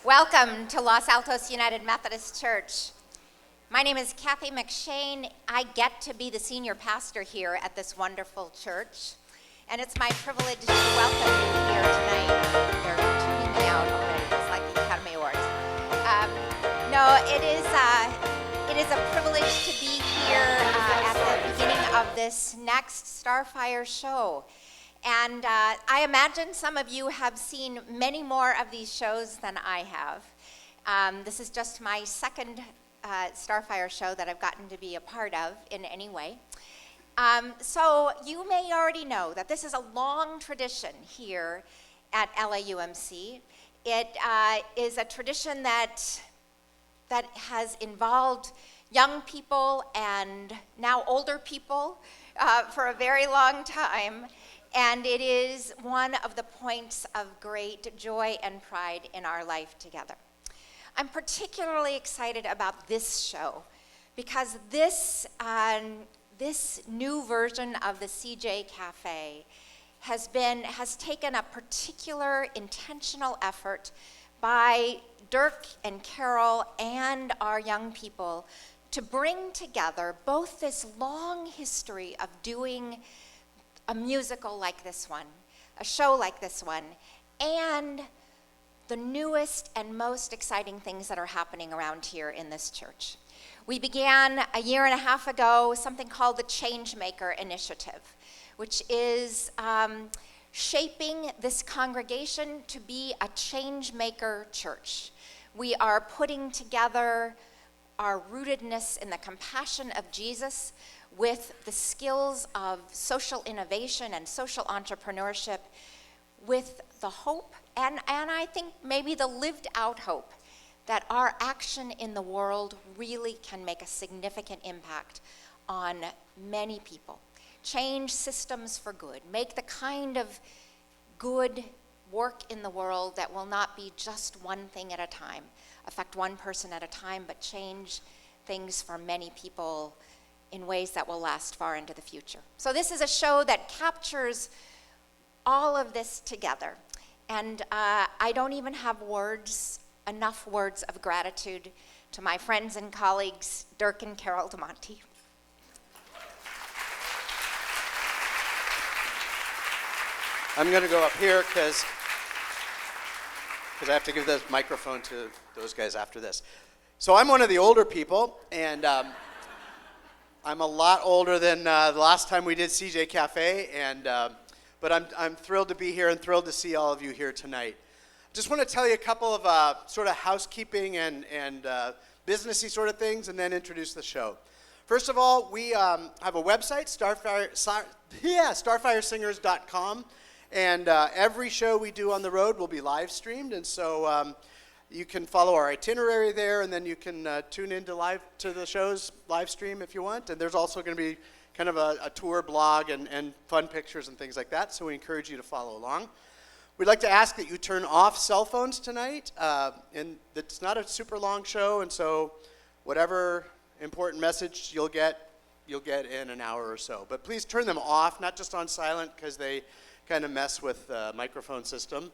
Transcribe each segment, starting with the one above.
Welcome to Los Altos United Methodist Church. My name is Kathy McShane. I get to be the senior pastor here at this wonderful church, and it's my privilege to welcome you here tonight. They're tuning me out already. It's like the Academy Awards. It is a privilege to be here at the beginning of this next Starfire show. And I imagine some of you have seen many more of these shows than I have. This is just my second Starfire show that I've gotten to be a part of in any way. So you may already know that this is a long tradition here at LAUMC. It is a tradition that has involved young people and now older people for a very long time. And it is one of the points of great joy and pride in our life together. I'm particularly excited about this show because this new version of the CJ Cafe has taken a particular intentional effort by Dirk and Carol and our young people to bring together both this long history of doing a musical like this one, a show like this one, and the newest and most exciting things that are happening around here in this church. We began a year and a half ago something called the Changemaker Initiative, which is shaping this congregation to be a changemaker church. We are putting together our rootedness in the compassion of Jesus with the skills of social innovation and social entrepreneurship, with the hope, and I think maybe the lived out hope, that our action in the world really can make a significant impact on many people. Change systems for good, make the kind of good work in the world that will not be just one thing at a time, affect one person at a time, but change things for many people in ways that will last far into the future. So this is a show that captures all of this together. And I don't even have enough words of gratitude to my friends and colleagues, Dirk and Carol DeMonte. I'm going to go up here because I have to give the microphone to those guys after this. So I'm one of the older people, and I'm a lot older than the last time we did CJ Cafe, but I'm thrilled to be here and thrilled to see all of you here tonight. Just want to tell you a couple of sort of housekeeping and businessy sort of things, and then introduce the show. First of all, we have a website, starfiresingers.com, and every show we do on the road will be live streamed, and so you can follow our itinerary there, and then you can tune into the show's live stream if you want. And there's also going to be kind of a tour blog and fun pictures and things like that, so we encourage you to follow along. We'd like to ask that you turn off cell phones tonight. And it's not a super long show, and so whatever important message you'll get in an hour or so. But please turn them off, not just on silent, because they kind of mess with the microphone system.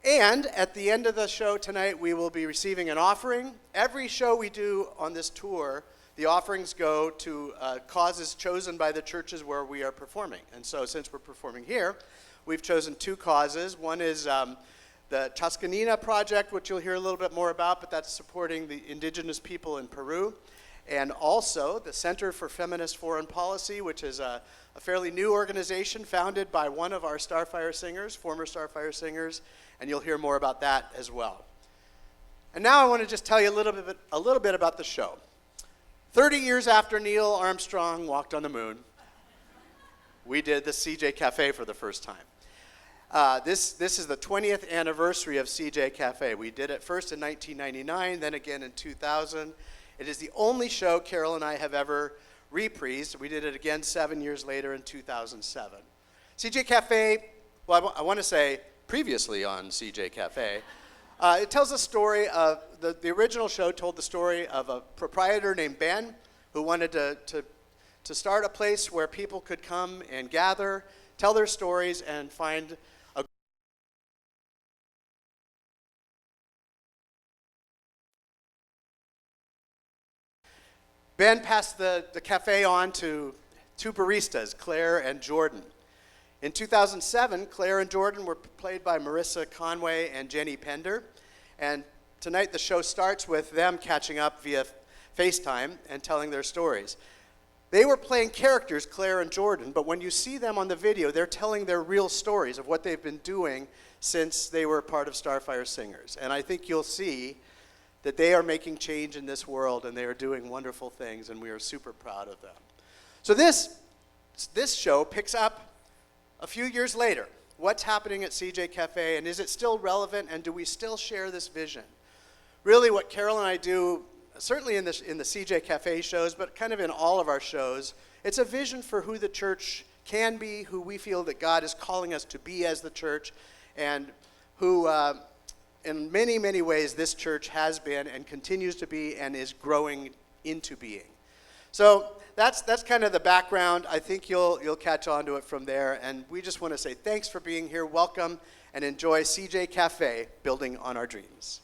And at the end of the show tonight, we will be receiving an offering. Every show we do on this tour, the offerings go to causes chosen by the churches where we are performing. And so since we're performing here, we've chosen two causes. One is the Tuscanina Project, which you'll hear a little bit more about, but that's supporting the indigenous people in Peru. And also the Center for Feminist Foreign Policy, which is a fairly new organization founded by one of our Starfire singers, former Starfire singers, and you'll hear more about that as well. And now I want to just tell you a little bit about the show. 30 years after Neil Armstrong walked on the moon, we did the CJ Cafe for the first time. This is the 20th anniversary of CJ Cafe. We did it first in 1999, then again in 2000. It is the only show Carol and I have ever reprised. We did it again 7 years later in 2007. CJ Cafe, well, I want to say previously on CJ Cafe, it tells a story of, the original show told the story of a proprietor named Ben who wanted to start a place where people could come and gather, tell their stories, and find Ben passed the cafe on to two baristas, Claire and Jordan. In 2007, Claire and Jordan were played by Marissa Conway and Jenny Pender. And tonight the show starts with them catching up via FaceTime and telling their stories. They were playing characters, Claire and Jordan, but when you see them on the video, they're telling their real stories of what they've been doing since they were part of Starfire Singers. And I think you'll see that they are making change in this world, and they are doing wonderful things, and we are super proud of them. So this show picks up a few years later. What's happening at CJ Cafe, and is it still relevant, and do we still share this vision? Really what Carol and I do, certainly in the CJ Cafe shows, but kind of in all of our shows, it's a vision for who the church can be, who we feel that God is calling us to be as the church, and who in many, many ways this church has been and continues to be and is growing into being. So that's kind of the background. I think you'll catch on to it from there. And we just want to say thanks for being here. Welcome and enjoy CJ Cafe, building on our dreams.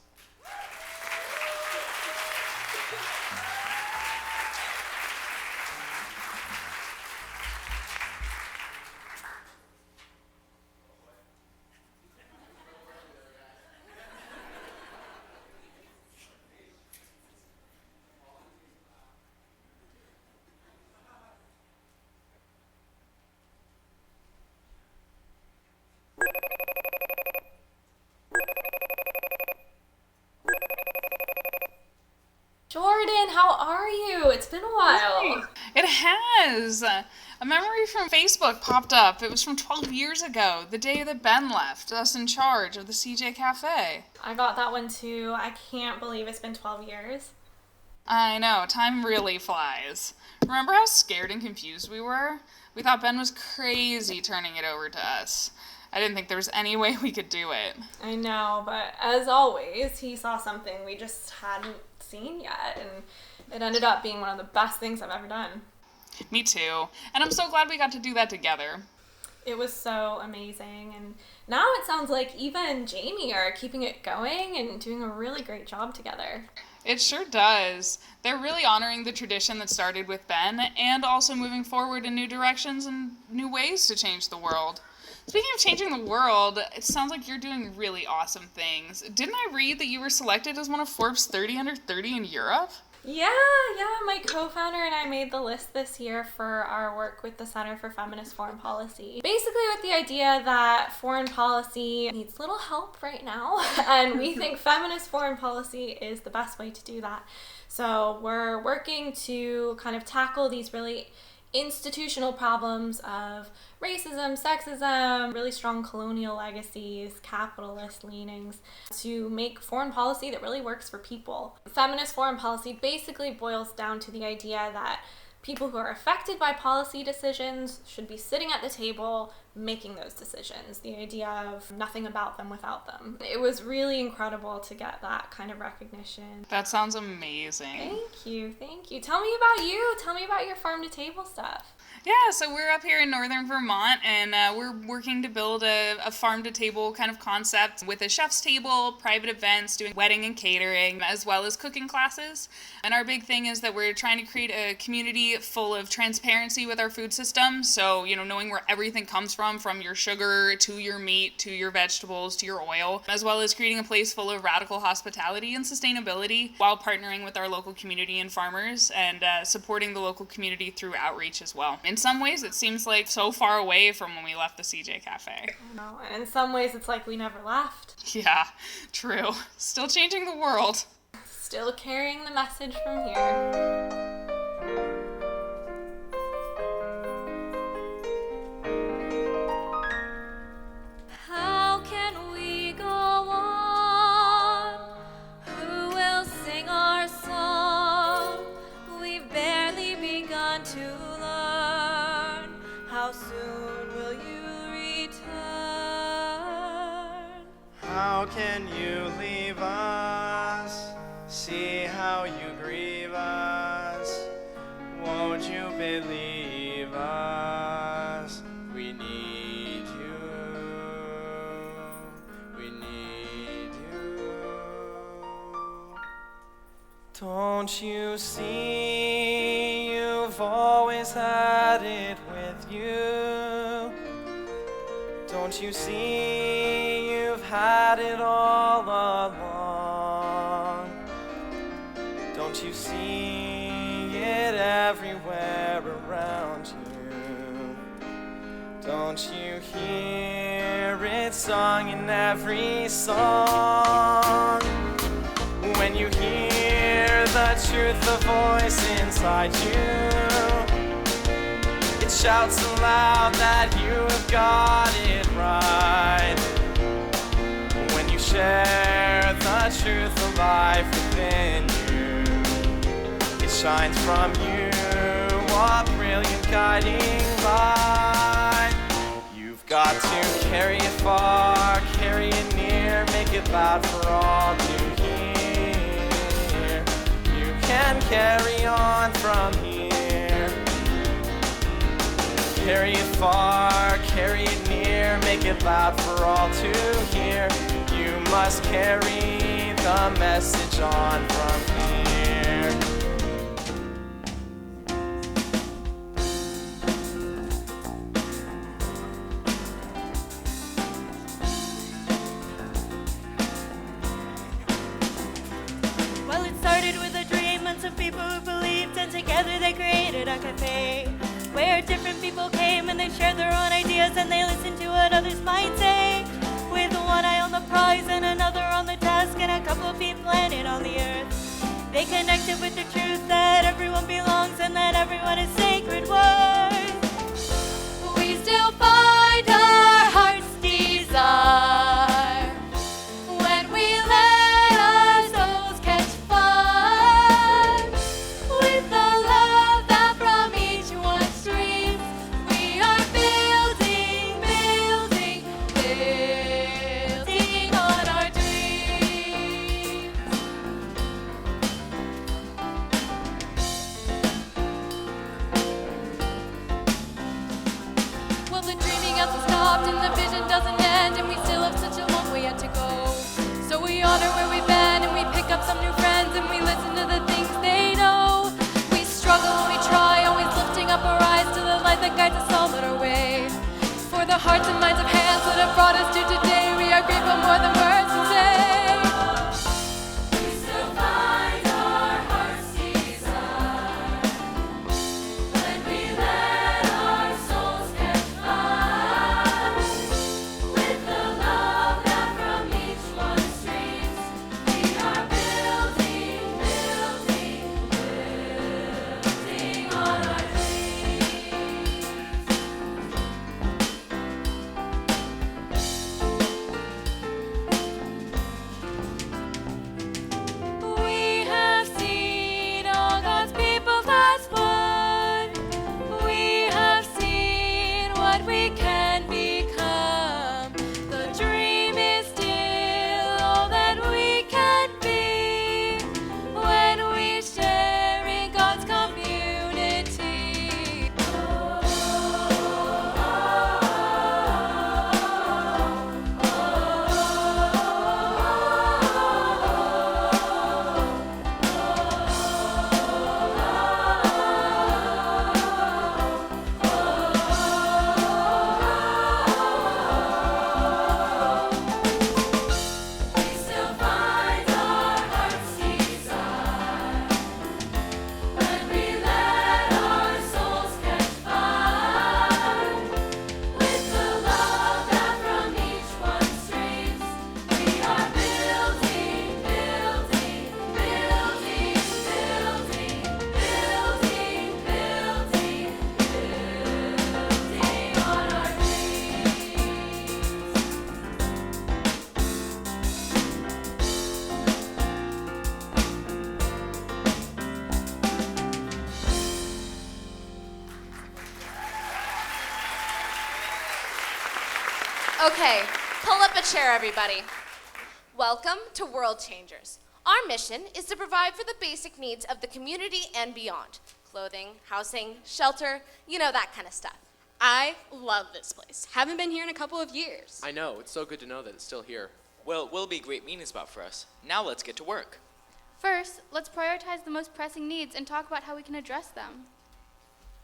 Jordan, how are you? It's been a while. It has. A memory from Facebook popped up. It was from 12 years ago, the day that Ben left us in charge of the CJ Cafe. I got that one too. I can't believe it's been 12 years. I know, time really flies. Remember how scared and confused we were? We thought Ben was crazy turning it over to us. I didn't think there was any way we could do it. I know, but as always, he saw something we just hadn't seen yet, and it ended up being one of the best things I've ever done. Me too. And I'm so glad we got to do that together. It was so amazing, and now it sounds like Eva and Jamie are keeping it going and doing a really great job together. It sure does. They're really honoring the tradition that started with Ben and also moving forward in new directions and new ways to change the world. Speaking of changing the world, it sounds like you're doing really awesome things. Didn't I read that you were selected as one of Forbes 30 under 30 in Europe? Yeah, my co-founder and I made the list this year for our work with the Center for Feminist Foreign Policy. Basically with the idea that foreign policy needs little help right now, and we think feminist foreign policy is the best way to do that. So we're working to kind of tackle these really institutional problems of racism, sexism, really strong colonial legacies, capitalist leanings, to make foreign policy that really works for people. Feminist foreign policy basically boils down to the idea that people who are affected by policy decisions should be sitting at the table making those decisions. The idea of nothing about them without them. It was really incredible to get that kind of recognition. That sounds amazing. Thank you. Tell me about you. Tell me about your farm to table stuff. Yeah, so we're up here in northern Vermont, and we're working to build a farm-to-table kind of concept with a chef's table, private events, doing wedding and catering, as well as cooking classes. And our big thing is that we're trying to create a community full of transparency with our food system. So, knowing where everything comes from your sugar to your meat, to your vegetables, to your oil, as well as creating a place full of radical hospitality and sustainability while partnering with our local community and farmers and supporting the local community through outreach as well. In some ways, it seems like so far away from when we left the CJ Cafe. No, and in some ways, it's like we never left. Yeah, true. Still changing the world. Still carrying the message from here. How can we go on? Who will sing our song? We've barely begun to learn. How soon will you return? How can you leave us? See how you grieve us. Won't you believe us? We need you. We need you. Don't you see? you've always had it with you. Don't you see you've had it all along? Don't you see it everywhere around you? Don't you hear it sung in every song? When you hear the truth, the voice inside you, it shouts aloud that you have got it right. When you share the truth, the life within you, it shines from you, a brilliant guiding light. You've got to carry it far, carry it near, make it loud for all to hear. You can carry on from here. Carry it far, carry it near, make it loud for all to hear. You must carry the message on from here. Well, it started with a dream and some people who believed, and together they created a cafe where different people came and they shared their own ideas and they listened to what others might say. With one eye on the prize and another on the task and a couple of feet planted on the earth, they connected with the truth that everyone belongs and that everyone is sacred worth. We still find our heart's desire when we let our souls catch fire. With the love that from each one streams, we are building, building, building on our dreams. Well, the dreaming hasn't stopped and the vision doesn't end, and we still have such a long way yet to go. So we honor where we've been and we pick up some new friends and we listen to the things they know. We struggle and we try, always lifting up our eyes to the light that guides us all on our way. For the hearts and minds of hands that have brought us to today, we are grateful more than words can say. We still find our heart's desire when we let our souls catch fire. With the love that from each one streams, we are building, building, building on our dreams. We have seen all God's people as one. We have seen what we can become. The dream is still all that we can be when we share in God's community. We still find our heart's desire when we let our souls catch fire. With the love that from each one streams, we are building, building, building, building, building, building, building on our dreams. Okay, pull up a chair, everybody. Welcome to World Changers. Our mission is to provide for the basic needs of the community and beyond. Clothing, housing, shelter, you know, that kind of stuff. I love this place. Haven't been here in a couple of years. I know, it's so good to know that it's still here. Well, it will be a great meeting spot for us. Now let's get to work. First, let's prioritize the most pressing needs and talk about how we can address them.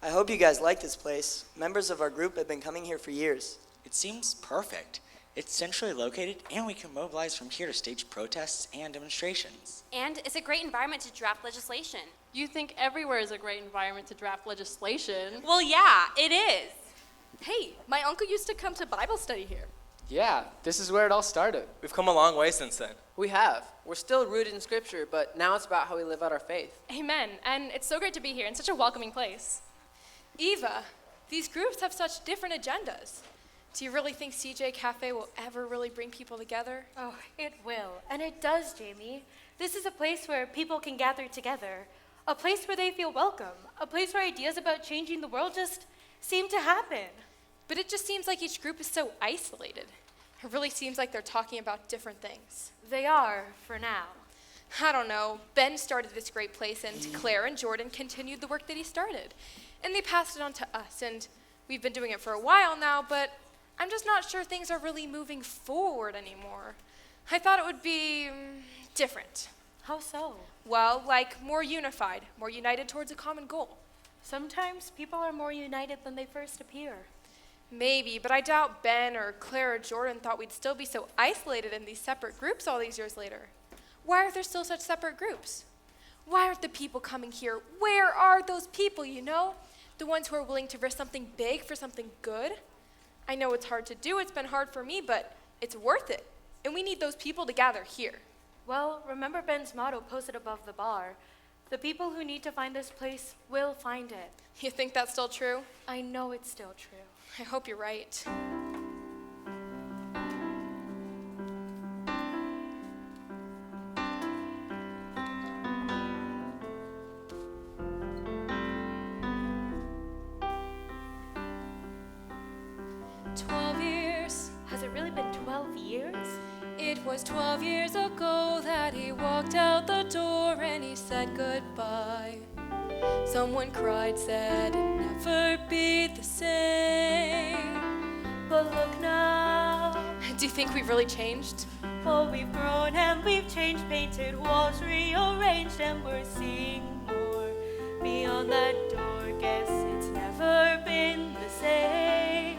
I hope you guys like this place. Members of our group have been coming here for years. It seems perfect. It's centrally located, and we can mobilize from here to stage protests and demonstrations. And it's a great environment to draft legislation. You think everywhere is a great environment to draft legislation? Well, yeah, it is. Hey, my uncle used to come to Bible study here. Yeah, this is where it all started. We've come a long way since then. We have. We're still rooted in Scripture, but now it's about how we live out our faith. Amen. And it's so great to be here in such a welcoming place. Eva, these groups have such different agendas. Do you really think CJ Cafe will ever really bring people together? Oh, it will. And it does, Jamie. This is a place where people can gather together. A place where they feel welcome. A place where ideas about changing the world just seem to happen. But it just seems like each group is so isolated. It really seems like they're talking about different things. They are, for now. I don't know. Ben started this great place, and Claire and Jordan continued the work that he started. And they passed it on to us, and we've been doing it for a while now, but I'm just not sure things are really moving forward anymore. I thought it would be different. How so? Well, like more unified, more united towards a common goal. Sometimes people are more united than they first appear. Maybe, but I doubt Ben or Claire or Jordan thought we'd still be so isolated in these separate groups all these years later. Why are there still such separate groups? Why aren't the people coming here? Where are those people, you know? The ones who are willing to risk something big for something good? I know it's hard to do, it's been hard for me, but it's worth it. And we need those people to gather here. Well, remember Ben's motto posted above the bar. The people who need to find this place will find it. You think that's still true? I know it's still true. I hope you're right. Has it really been 12 years? It was 12 years ago that he walked out the door and he said goodbye. Someone cried, said it'd never be the same. But look now. Do you think we've really changed? Oh, we've grown and we've changed, painted walls rearranged, and we're seeing more beyond that door. Guess it's never been the same.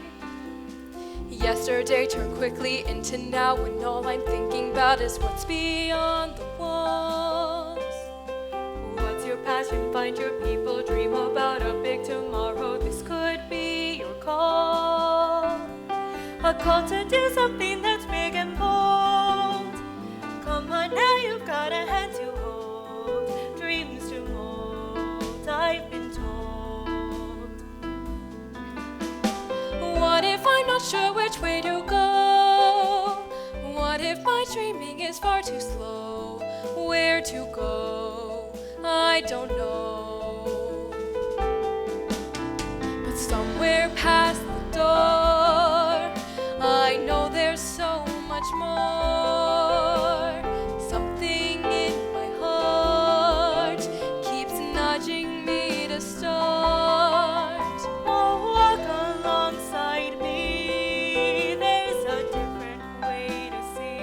Yesterday turned quickly into now, when all I'm thinking about is what's beyond the walls. What's your passion? Find your people, dream about a big tomorrow. This could be your call. A call to do something that's big and bold. Come on now, you've got a hand to hold, dreams to mold, I've been told. What if I'm not sure which way to go? What if my dreaming is far too slow? Where to go? I don't know. But somewhere past the door, I know there's so much more. Something in my heart keeps nudging me to start. Oh, walk alongside me. There's a different way to see.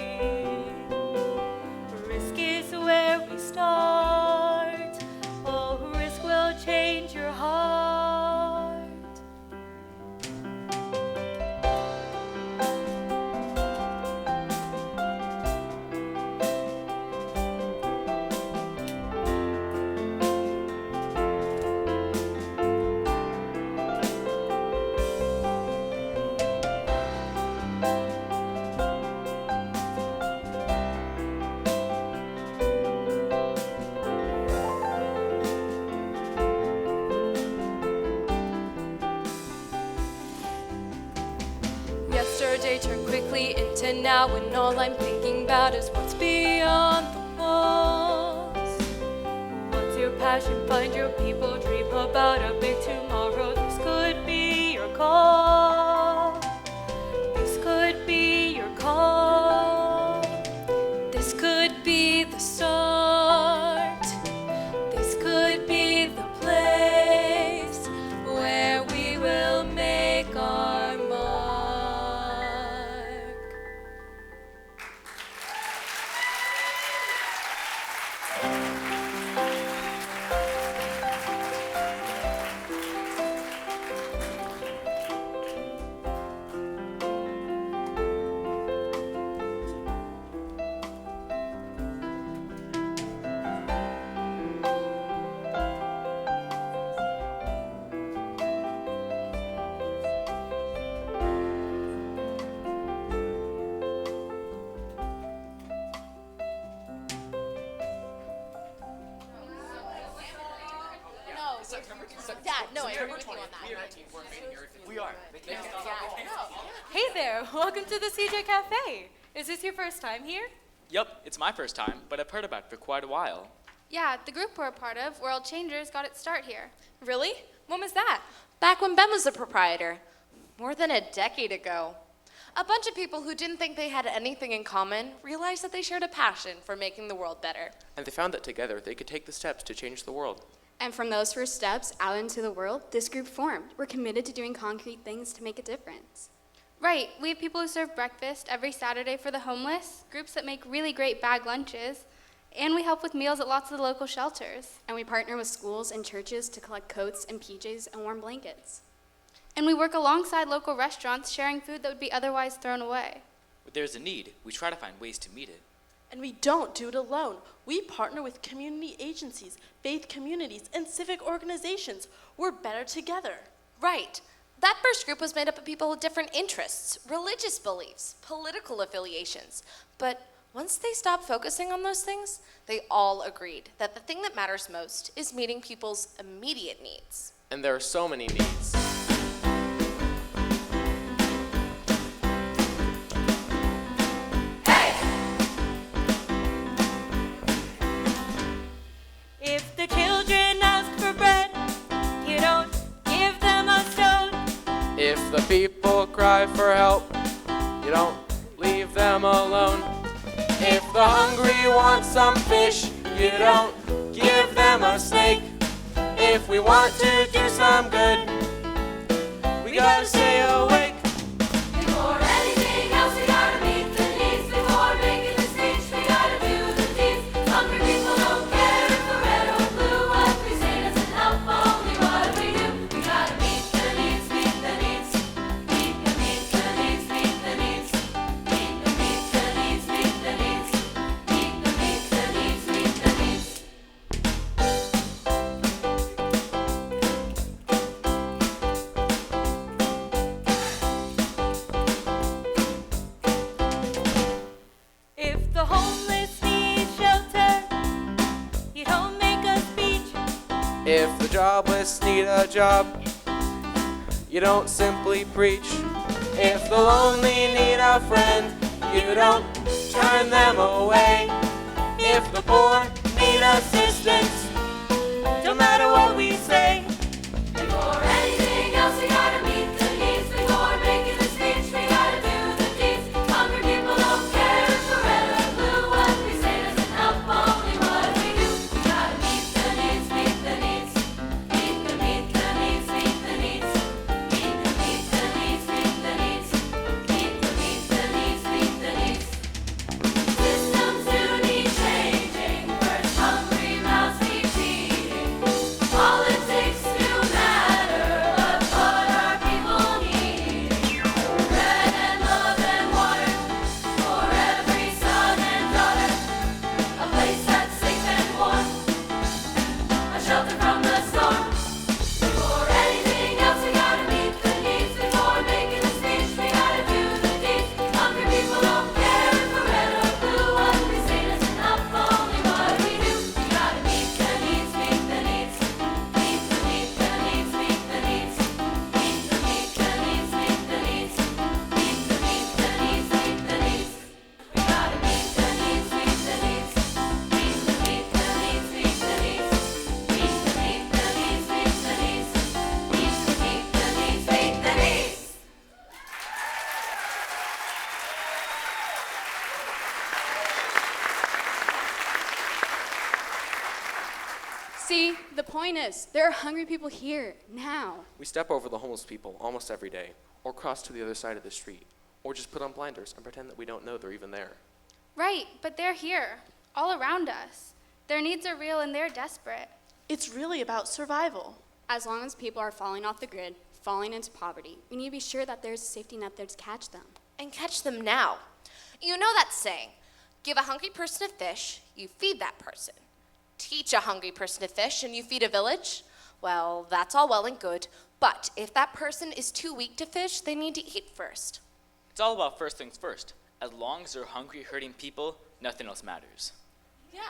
Risk is where we start. Oh, risk will change your heart. Yesterday turned quickly into now, when all I'm thinking about is what's beyond the walls. What's your passion? Find your people, dream about a big tomorrow. This could be your call. This could be your call. This could be the start. This could be the place where we will make our mark. there, welcome to the CJ Cafe. Is this your first time here? Yup, it's my first time, but I've heard about it for quite a while. Yeah, the group we're a part of, World Changers, got its start here. Really? When was that? Back when Ben was the proprietor, more than a decade ago. A bunch of people who didn't think they had anything in common realized that they shared a passion for making the world better. And they found that together they could take the steps to change the world. And from those first steps out into the world, this group formed. We're committed to doing concrete things to make a difference. Right, we have people who serve breakfast every Saturday for the homeless, groups that make really great bag lunches, and we help with meals at lots of the local shelters. And we partner with schools and churches to collect coats and PJs and warm blankets. And we work alongside local restaurants sharing food that would be otherwise thrown away. When there's a need, we try to find ways to meet it. And we don't do it alone. We partner with community agencies, faith communities, and civic organizations. We're better together. Right. That first group was made up of people with different interests, religious beliefs, political affiliations. But once they stopped focusing on those things, they all agreed that the thing that matters most is meeting people's immediate needs. And there are so many needs. If the children ask for bread, you don't give them a stone. If the people cry for help, you don't leave them alone. If the hungry want some fish, you don't give them a snake. If we want to do some good, we gotta stay awake. Before anything else, we gotta meet the needs. Before making the speech, we gotta do the deeds. Hungry people don't care if we're red or blue. What we say doesn't help, only what we do. We gotta meet the needs, meet the needs. Meet the needs, the needs, meet the needs. Meet the needs, the needs, meet the needs. Meet the needs, the needs, meet the needs. If the homeless need shelter, you don't make a speech. If the jobless need a job, you don't simply preach. If the lonely need a friend, you don't turn them away. If the poor need assistance, no matter what we say. Before anything else, we gotta meet the needs. Before making the speech, we gotta do the deeds. Hungry people don't care if we're red or blue. What we say doesn't help, only what we do. We gotta meet the needs, meet the needs. Meet the needs, meet the needs. Meet the needs, meet the needs. Meet the needs, meet the needs. Systems do need changing. First hungry mouths need feeding. Politics do matter, but what are people needing? Bread and love and water for every son and daughter. A place that's safe and warm, a shelter from the storm. Before anything else, we gotta meet the needs. Before making a speech, we gotta do the deeds. Hungry people don't care if we're red or blue. What we say doesn't help, only what we do. We gotta meet the needs, meet the needs. Meet the needs, the needs, meet the needs. Meet the needs, the needs, meet the needs. Meet the needs, the needs, meet the needs. We gotta meet the needs, meet the needs. Meet the needs, the needs, meet the needs. Meet the needs, the needs, meet the needs. Meet the needs, the needs, meet the needs. See, the point is, there are hungry people here, now. We step over the homeless people almost every day, or cross to the other side of the street, or just put on blinders and pretend that we don't know they're even there. Right, but they're here, all around us. Their needs are real and they're desperate. It's really about survival. As long as people are falling off the grid, falling into poverty, we need to be sure that there's a safety net there to catch them. And catch them now. You know that saying, give a hungry person a fish, you feed that person. Teach a hungry person to fish and you feed a village? Well, that's all well and good, but if that person is too weak to fish, they need to eat first. It's all about first things first. As long as they're hungry, hurting people, nothing else matters. Yeah.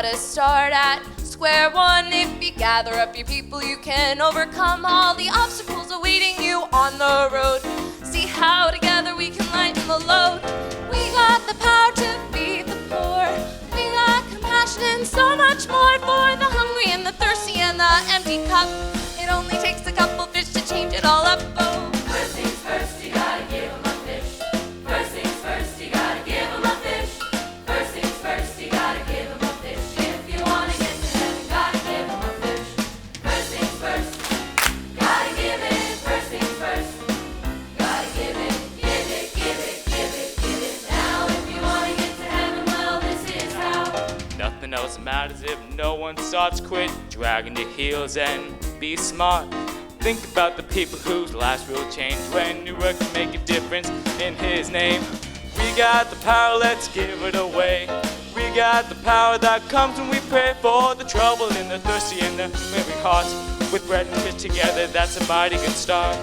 gotta start at square one. If you gather up your people, you can overcome all the obstacles awaiting you on the road. See how together we can lighten the load. We got the power to feed the poor. We got compassion and so much more for the hungry and the thirsty and the empty cup. It only takes a couple fish to change it all up. Oh. First things first, you gotta give 'em a fish. First things first, you gotta give 'em a fish. First things first, you gotta give 'em a fish. If you wanna get to heaven, gotta give 'em a fish. First things first, gotta give it. First things first, gotta give it. Give it, give it, give it, give it. Now if you wanna get to heaven, well, this is how. Nothing else matters if no one starts. Quit dragging your heels and be smart. Think about the people whose lives will change when you work to make a difference in His name. We got the power, let's give it away. We got the power that comes when we pray for the trouble and the thirsty and the weary hearts. With bread and fish together, that's a mighty good start.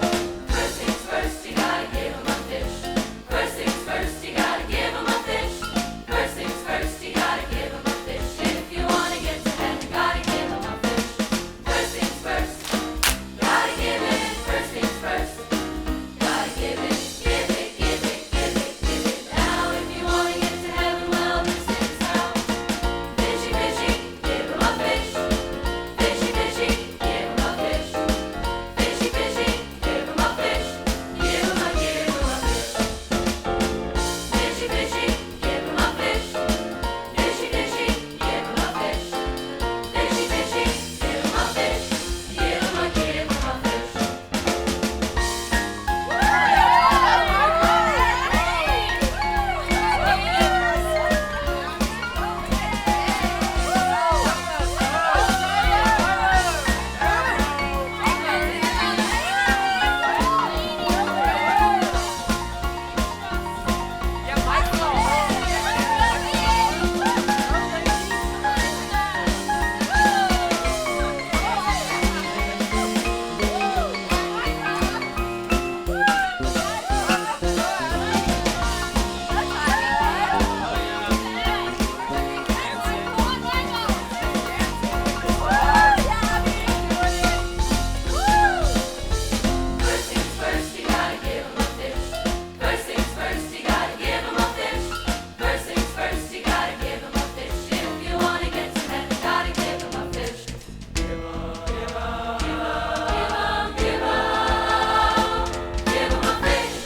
First things first, you gotta give 'em a fish. First things first, you gotta give 'em a fish. First things first, you gotta give 'em a fish. If you wanna get to heaven, gotta give 'em a fish. First things first, gotta give it. First things first, gotta give it. Give it, give it, give it, give it. Now if you wanna get to heaven, well, this is how. Fishy, fishy, give 'em a fish. Fishy, fishy, give 'em a fish. Fishy, fishy, give 'em a fish. Give 'em a fish. Fishy, fishy, give 'em a fish. Fishy, fishy, give 'em a fish. Fishy, fishy, give 'em a fish. Give 'em a fish. First things first, you gotta give 'em a fish. First things first, you gotta give 'em a fish. First things first, you gotta give 'em a fish. If you wanna get to heaven, gotta give 'em a fish. Give 'em, give 'em, give 'em, give 'em, give 'em a fish.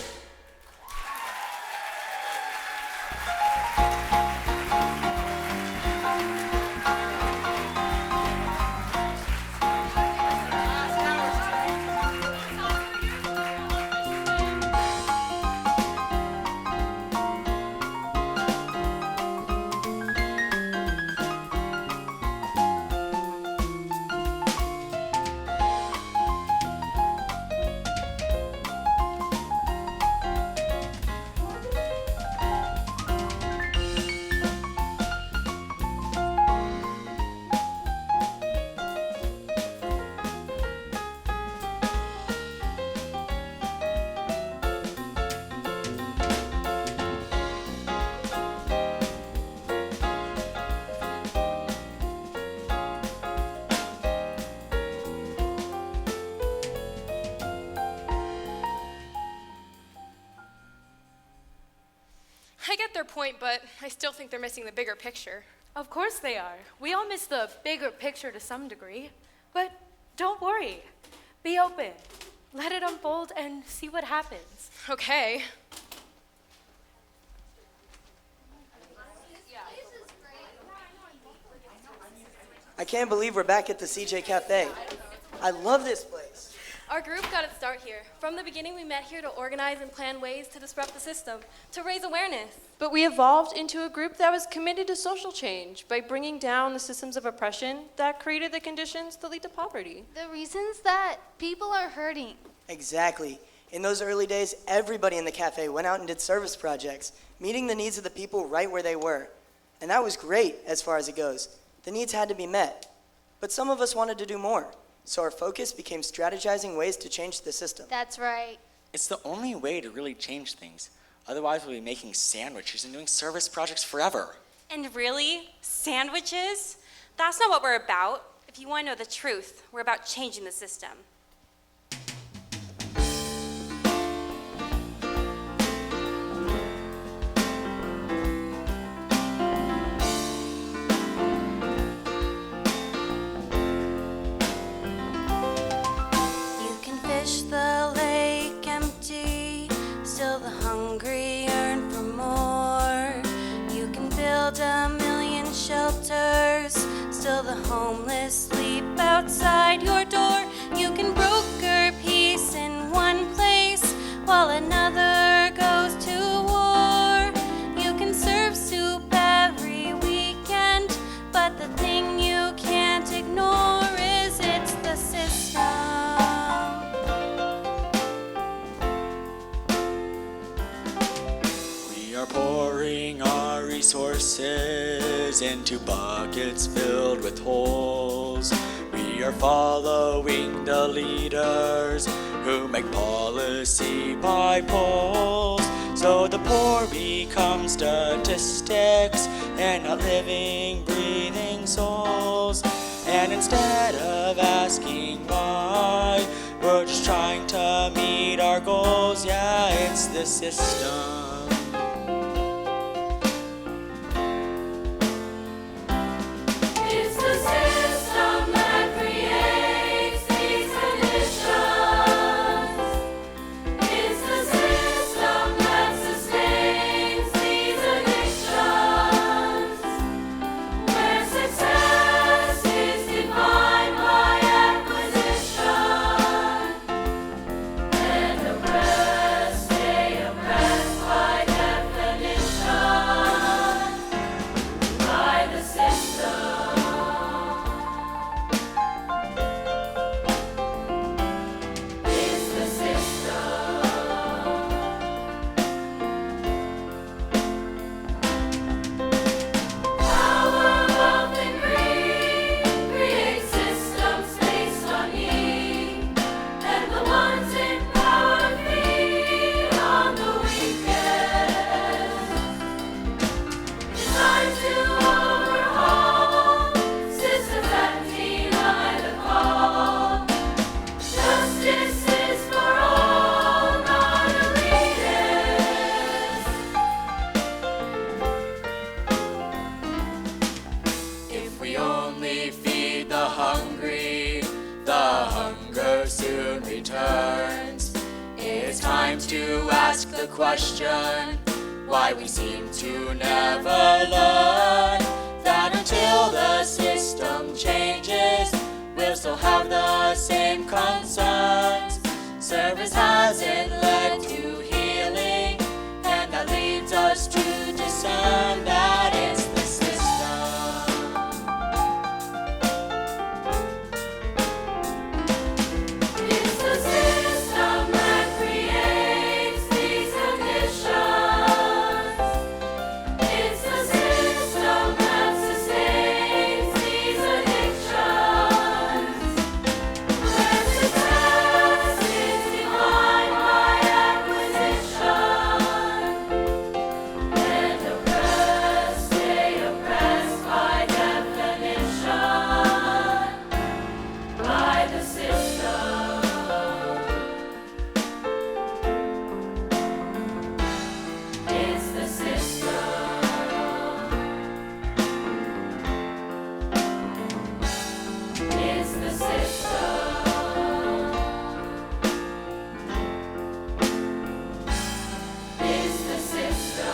I get their point, but I still think they're missing the bigger picture. Of course they are. We all miss the bigger picture to some degree. But don't worry. Be open. Let it unfold and see what happens. Okay. I can't believe we're back at the CJ Cafe. I love this place. Our group got its start here. From the beginning, we met here to organize and plan ways to disrupt the system, to raise awareness. But we evolved into a group that was committed to social change by bringing down the systems of oppression that created the conditions that lead to poverty. The reasons that people are hurting. Exactly. In those early days, everybody in the cafe went out and did service projects, meeting the needs of the people right where they were. And that was great as far as it goes. The needs had to be met. But some of us wanted to do more. So our focus became strategizing ways to change the system. That's right. It's the only way to really change things. Otherwise, we'll be making sandwiches and doing service projects forever. And really? Sandwiches? That's not what we're about. If you want to know the truth, we're about changing the system. You can fish the lake empty, still the hungry yearn for more. You can build a million shelters, still the homeless sleep outside your door. You can broker peace in one place while another goes to war. You can serve soup every weekend, but the thing you can't ignore is it's the system. We are pouring our resources into buckets filled with holes. We are following the leaders who make policy by polls. So the poor become statistics and not living, breathing souls. And instead of asking why, we're just trying to meet our goals. Yeah, it's the system. It's the system that creates these conditions. It's the system that sustains these addictions. Where success is defined by acquisition, and oppressed stay oppressed by definition, by the system. It's the system. Power, wealth, and greed create systems based on need, and the ones in power feed on the weakest. It's time to overhaul systems that deny the call. Justice is for all, not elitists. If we only feed the hungry, the hunger soon returns. It's time to ask the question why we seem to never learn that until the system changes, we'll still have the same concerns. Service hasn't led to healing, and that leads us to discern that it's the system. It's the system that creates these conditions. It's the system that sustains these addictions. Where success is defined by acquisition, and oppressed stay oppressed by definition, by the system. It's the system. It's the system. It's the system.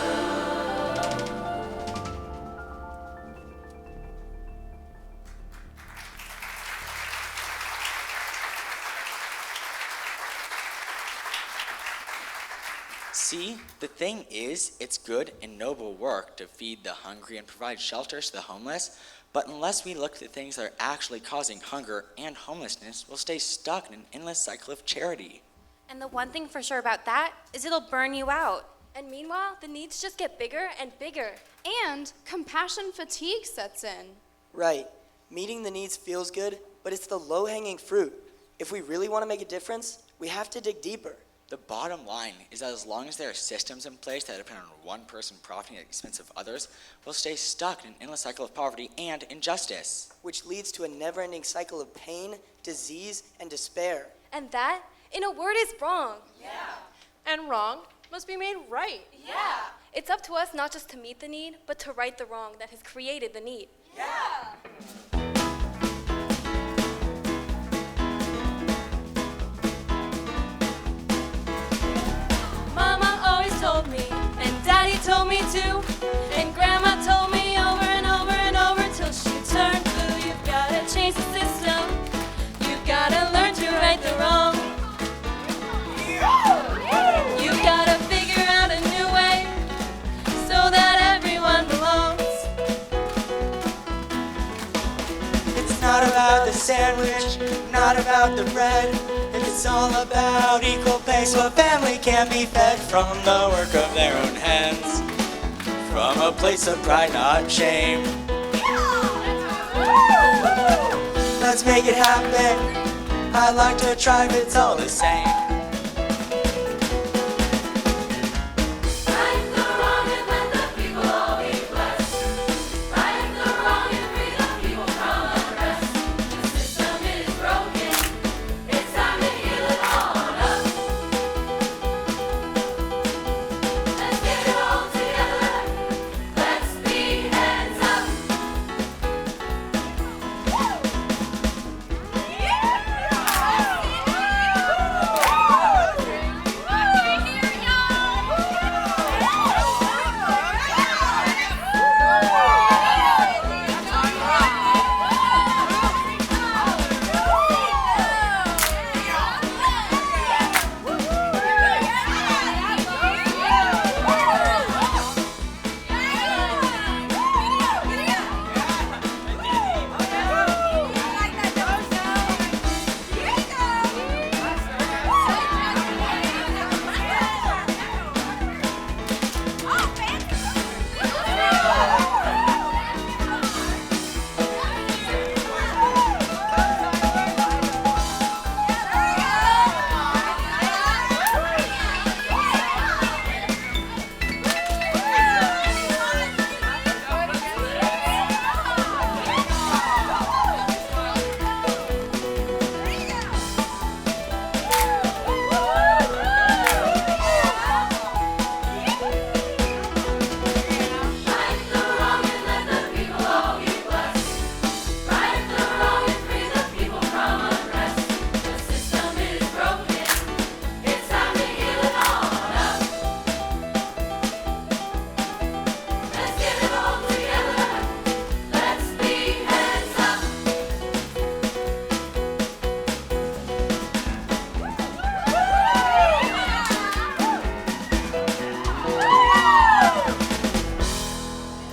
See, the thing is, it's good and noble work to feed the hungry and provide shelters to the homeless, but unless we look at things that are actually causing hunger and homelessness, we'll stay stuck in an endless cycle of charity. And the one thing for sure about that is it'll burn you out. And meanwhile, the needs just get bigger and bigger. And compassion fatigue sets in. Right. Meeting the needs feels good, but it's the low-hanging fruit. If we really want to make a difference, we have to dig deeper. The bottom line is that as long as there are systems in place that depend on one person profiting at the expense of others, we'll stay stuck in an endless cycle of poverty and injustice. Which leads to a never-ending cycle of pain, disease, and despair. And that, in a word, is wrong. And wrong must be made right. It's up to us not just to meet the need, but to right the wrong that has created the need. Mama always told me, and Daddy told me too, and Grandma told me over and over and over till she turned blue. You've gotta change the system. You've gotta learn to right the wrong. You've gotta figure out a new way so that everyone belongs. It's not about the sandwich, not about the bread. It's all about equal pay so a family can be fed from the work of their own hands. From a place of pride, not shame. Let's make it happen. I like to try, but it's all the same.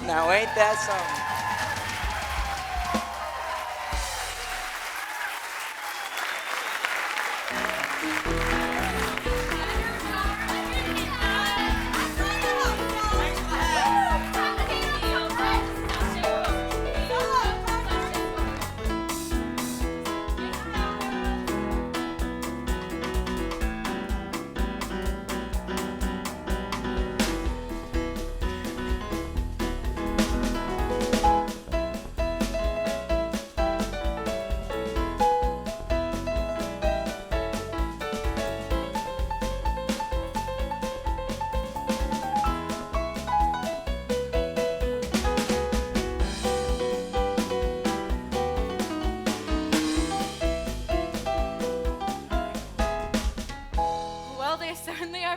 Now ain't that something?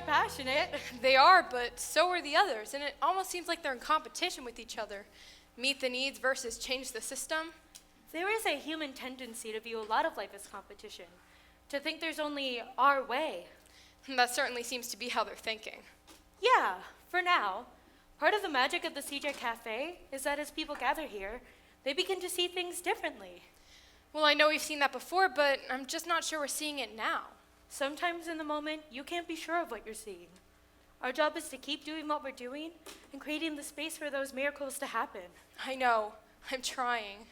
Passionate. They are, but so are the others, and it almost seems like they're in competition with each other. Meet the needs versus change the system. There is a human tendency to view a lot of life as competition, to think there's only our way. And that certainly seems to be how they're thinking. Yeah, for now. Part of the magic of the CJ Cafe is that as people gather here, they begin to see things differently. Well, I know we've seen that before, but I'm just not sure we're seeing it now. Sometimes in the moment, you can't be sure of what you're seeing. Our job is to keep doing what we're doing and creating the space for those miracles to happen. I know. I'm trying.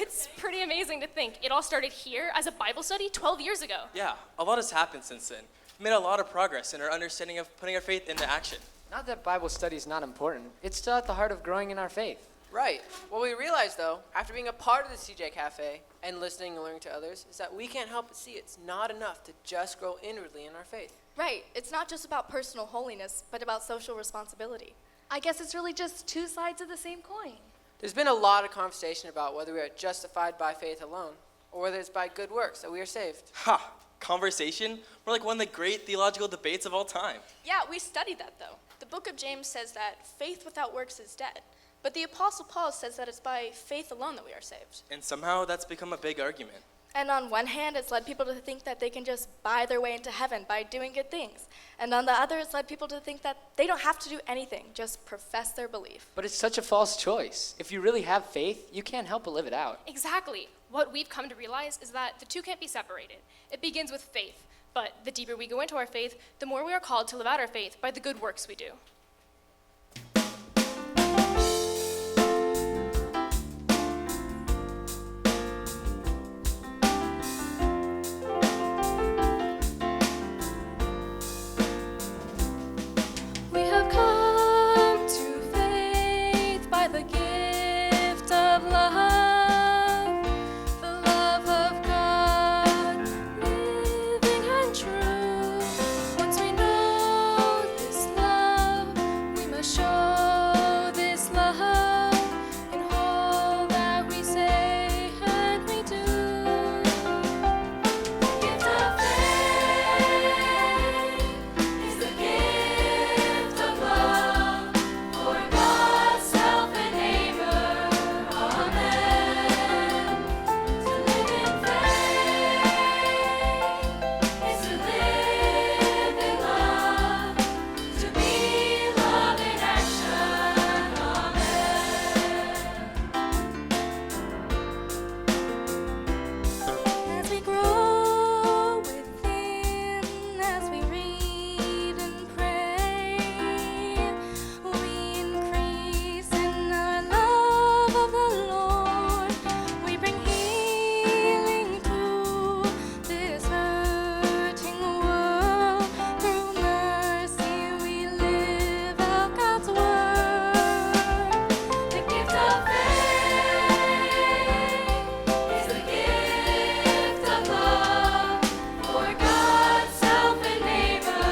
It's pretty amazing to think it all started here as a Bible study 12 years ago. Yeah, a lot has happened since then. We made a lot of progress in our understanding of putting our faith into action. Not that Bible study is not important. It's still at the heart of growing in our faith. Right. What we realized, though, after being a part of the CJ Cafe and listening and learning to others, is that we can't help but see it's not enough to just grow inwardly in our faith. Right. It's not just about personal holiness, but about social responsibility. I guess it's really just two sides of the same coin. There's been a lot of conversation about whether we are justified by faith alone, or whether it's by good works that we are saved. Ha! Conversation? We're like one of the great theological debates of all time. Yeah, we studied that, though. The book of James says that faith without works is dead. But the Apostle Paul says that it's by faith alone that we are saved. And somehow that's become a big argument. And on one hand, it's led people to think that they can just buy their way into heaven by doing good things. And on the other, it's led people to think that they don't have to do anything, just profess their belief. But it's such a false choice. If you really have faith, you can't help but live it out. Exactly. What we've come to realize is that the two can't be separated. It begins with faith, but the deeper we go into our faith, the more we are called to live out our faith by the good works we do. We have come to faith by the gift of love, the love of God, living and true. Once we know this love, we must show this love in all that we say and we do. The gift of faith is the gift of love for God, self, and neighbor. Amen. To live in faith is to live in love, to be love in action. Amen. As we grow within, as we read and pray, we increase in our love of the Lord. We bring healing to this hurting world. Through mercy, we live out God's word. The gift of faith is the gift of love for God, self, and neighbor.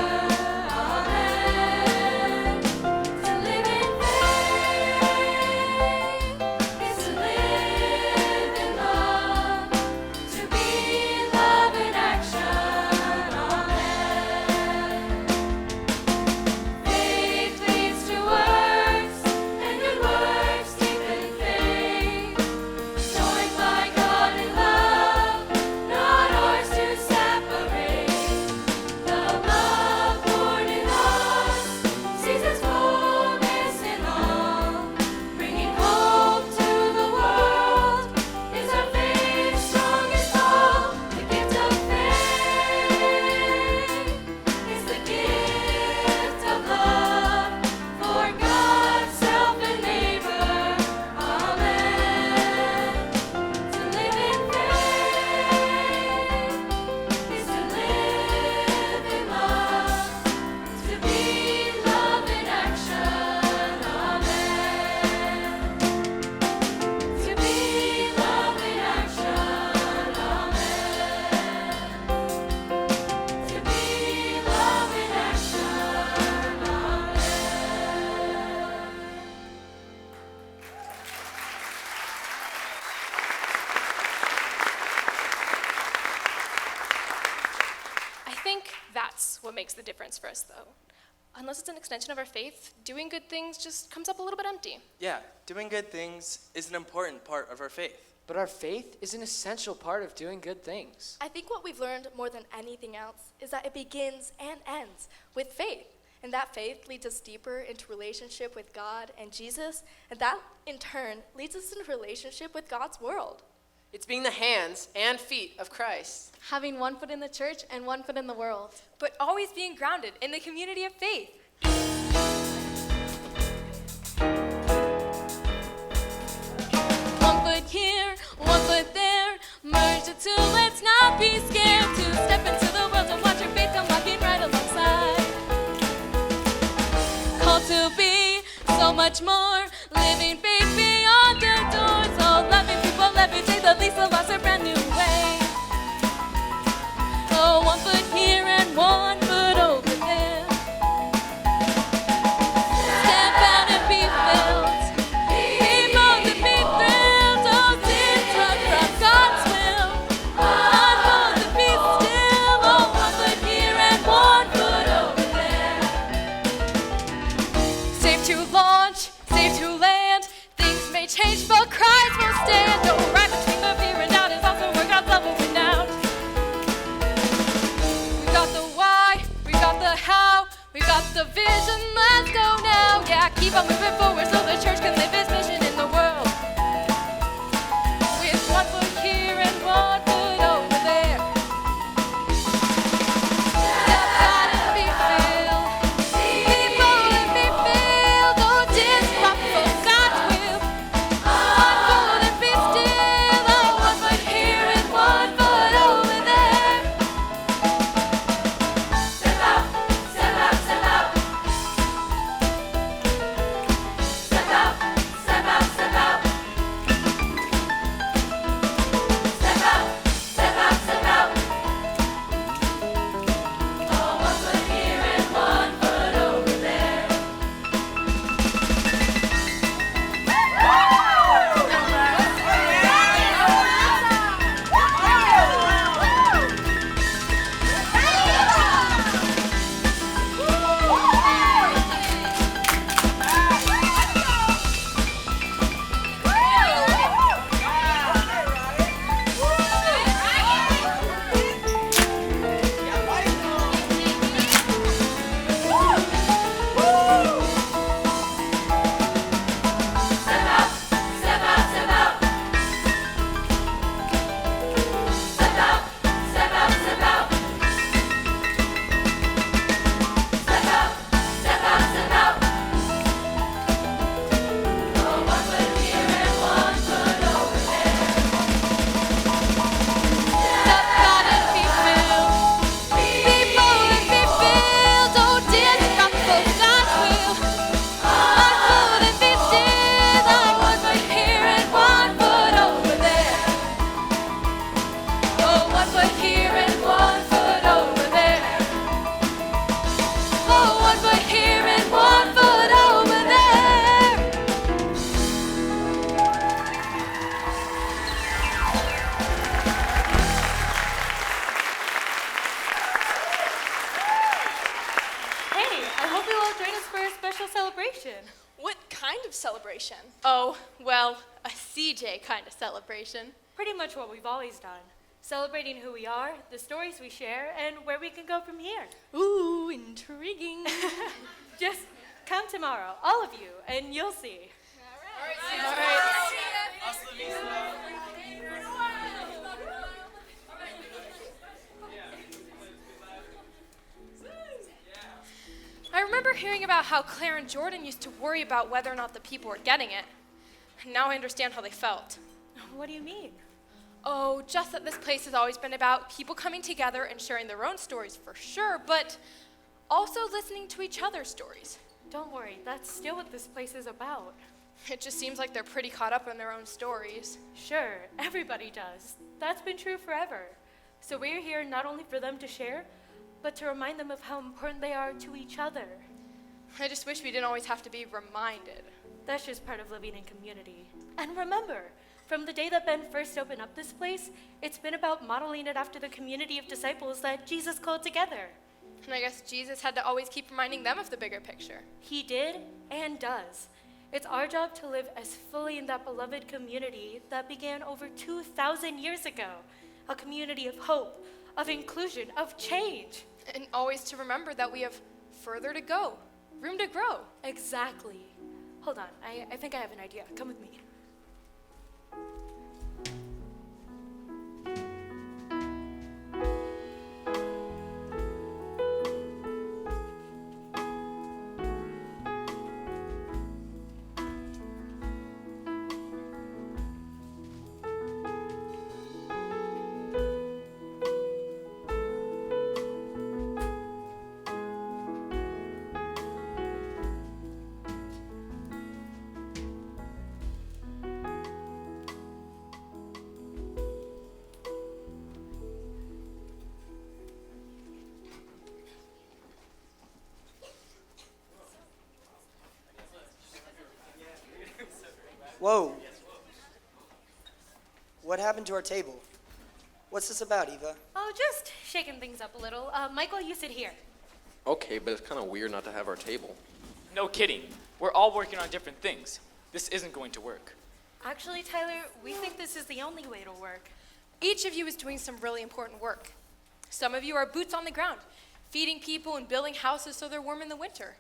Amen. To live in faith is to live in love, to be love in action. Amen. Faith leads to works, and good works deepen faith. Joined by God in love, not ours to separate. The love born in us sees its fullness in all. Bringing hope to the world is our faith's strongest call. The gift of faith is the gift of love for God, self, and neighbor. Amen. To live in faith is to live in love, to be love in action. Amen. To be love in action. Amen. To be love in I think that's what makes the difference for us, though. Unless it's an extension of our faith, doing good things just comes up a little bit empty. Yeah, doing good things is an important part of our faith. But our faith is an essential part of doing good things. I think what we've learned more than anything else is that it begins and ends with faith. And that faith leads us deeper into relationship with God and Jesus, and that in turn leads us into relationship with God's world. It's being the hands and feet of Christ. Having one foot in the church and one foot in the world. But always being grounded in the community of faith. One foot here, one foot Don't be scared to step into the world and watch your faith come walking right alongside. Called to be so much more, living faith beyond the doors. Oh, loving people every day, the least of us a brand new way. Oh, 1 foot here and 1 foot over there. Step out and be filled. Be bold and be thrilled. Oh, disrupt from God's will. Unfold and be still. Oh, 1 foot here and 1 foot over there. Safe to launch, safe to land. Things may change, but Christ will stand. Oh, right between the fear and doubt is also where God's love will renown. We got the why, we got the how, we got the vision, let's go now. Yeah, keep on moving forward so the church can live its mission in the world. With 1 foot here and 1 foot over there. Step out and be filled. Be bold and be filled. Oh, disrupt for God's will. Unfold and be still. Oh, 1 foot here and 1 foot over there. Step out, step out, step out. Step out, step out, step out. Step out, step out, step out. Oh, 1 foot here and 1 foot over there. Step out, step out, step out. Step out, step out, step out. Step out, step out, step out. Oh, 1 foot here and 1 foot over there. Step out and be filled. Be bold and be filled. Oh, disrupt for God's will. Unfold and be still. Oh, 1 foot here and 1 foot over there. Oh, 1 foot here and 1 foot over there. Oh, 1 foot here and 1 foot over there. Hey, I hope you all join us for a special celebration. What kind of celebration? Oh, well, a CJ kind of celebration. Pretty much what we've always done. Celebrating who we are, the stories we share, and where we can go from here. Ooh, intriguing. Just come tomorrow, all of you, and you'll see. I remember hearing about how Claire and Jordan used to worry about whether or not the people were getting it. Now I understand how they felt. What do you mean? Oh, just that this place has always been about people coming together and sharing their own stories for sure, but also listening to each other's stories. Don't worry, that's still what this place is about. It just seems like they're pretty caught up in their own stories. Sure, everybody does. That's been true forever. So we're here not only for them to share, but to remind them of how important they are to each other. I just wish we didn't always have to be reminded. That's just part of living in community. And remember, from the day that Ben first opened up this place, it's been about modeling it after the community of disciples that Jesus called together. And I guess Jesus had to always keep reminding them of the bigger picture. He did and does. It's our job to live as fully in that beloved community that began over 2,000 years ago. A community of hope, of inclusion, of change. And always to remember that we have further to go, room to grow. Exactly. Hold on, I think I have an idea. Come with me. Whoa. What happened to our table? What's this about, Eva? Oh, just shaking things up a little. Michael, you sit here. Okay, but it's kind of weird not to have our table. No kidding. We're all working on different things. This isn't going to work. Actually, Tyler, we think this is the only way it'll work. Each of you is doing some really important work. Some of you are boots on the ground, feeding people and building houses so they're warm in the winter.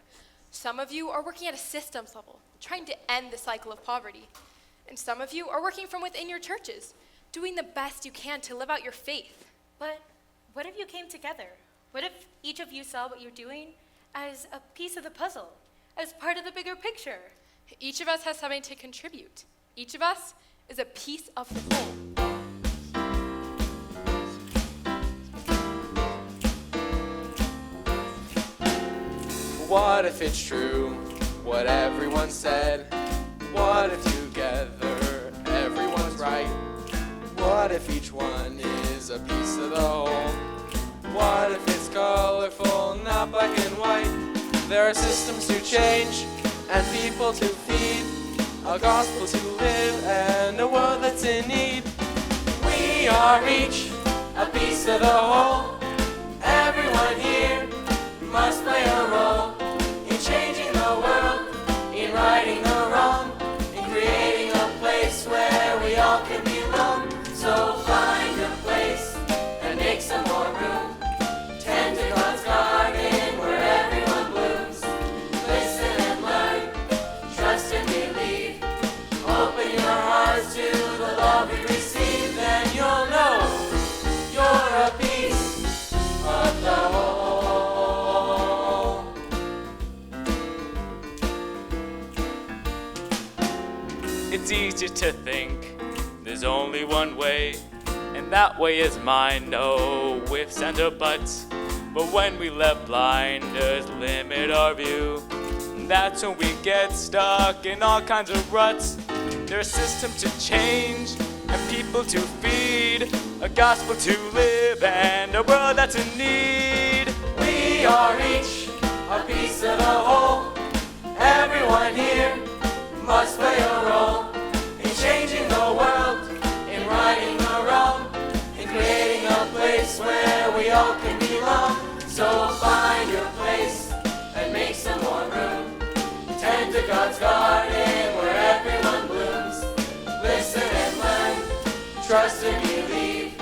Some of you are working at a systems level, trying to end the cycle of poverty. And some of you are working from within your churches, doing the best you can to live out your faith. But what if you came together? What if each of you saw what you're doing as a piece of the puzzle, as part of the bigger picture? Each of us has something to contribute. Each of us is a piece of the whole. What if it's true, what everyone said? What if together everyone's right? What if each one is a piece of the whole? What if it's colorful, not black and white? There are systems to change and people to feed, a gospel to live and a world that's in need. We are each a piece of the whole. Everyone here must play a role in changing the world, in righting the wrong, in creating a place where we all can belong. So find a place and make some more room. Tend to God's garden where everyone blooms. Listen and learn, trust and believe. Open your hearts to the love we receive, then you'll know you're a piece of the whole. It's easy to think there's only one way, and that way is mine, no ifs and or buts. But when we let blinders limit our view, that's when we get stuck in all kinds of ruts. There's systems to change and people to feed, a gospel to live and a world that's in need. We are each a piece of the whole. Everyone here must play a role in changing the world, in righting the wrong, in creating a place where we all can belong. So find your place and make some more room. Tend to God's garden where everyone blooms. Listen and learn, trust and believe.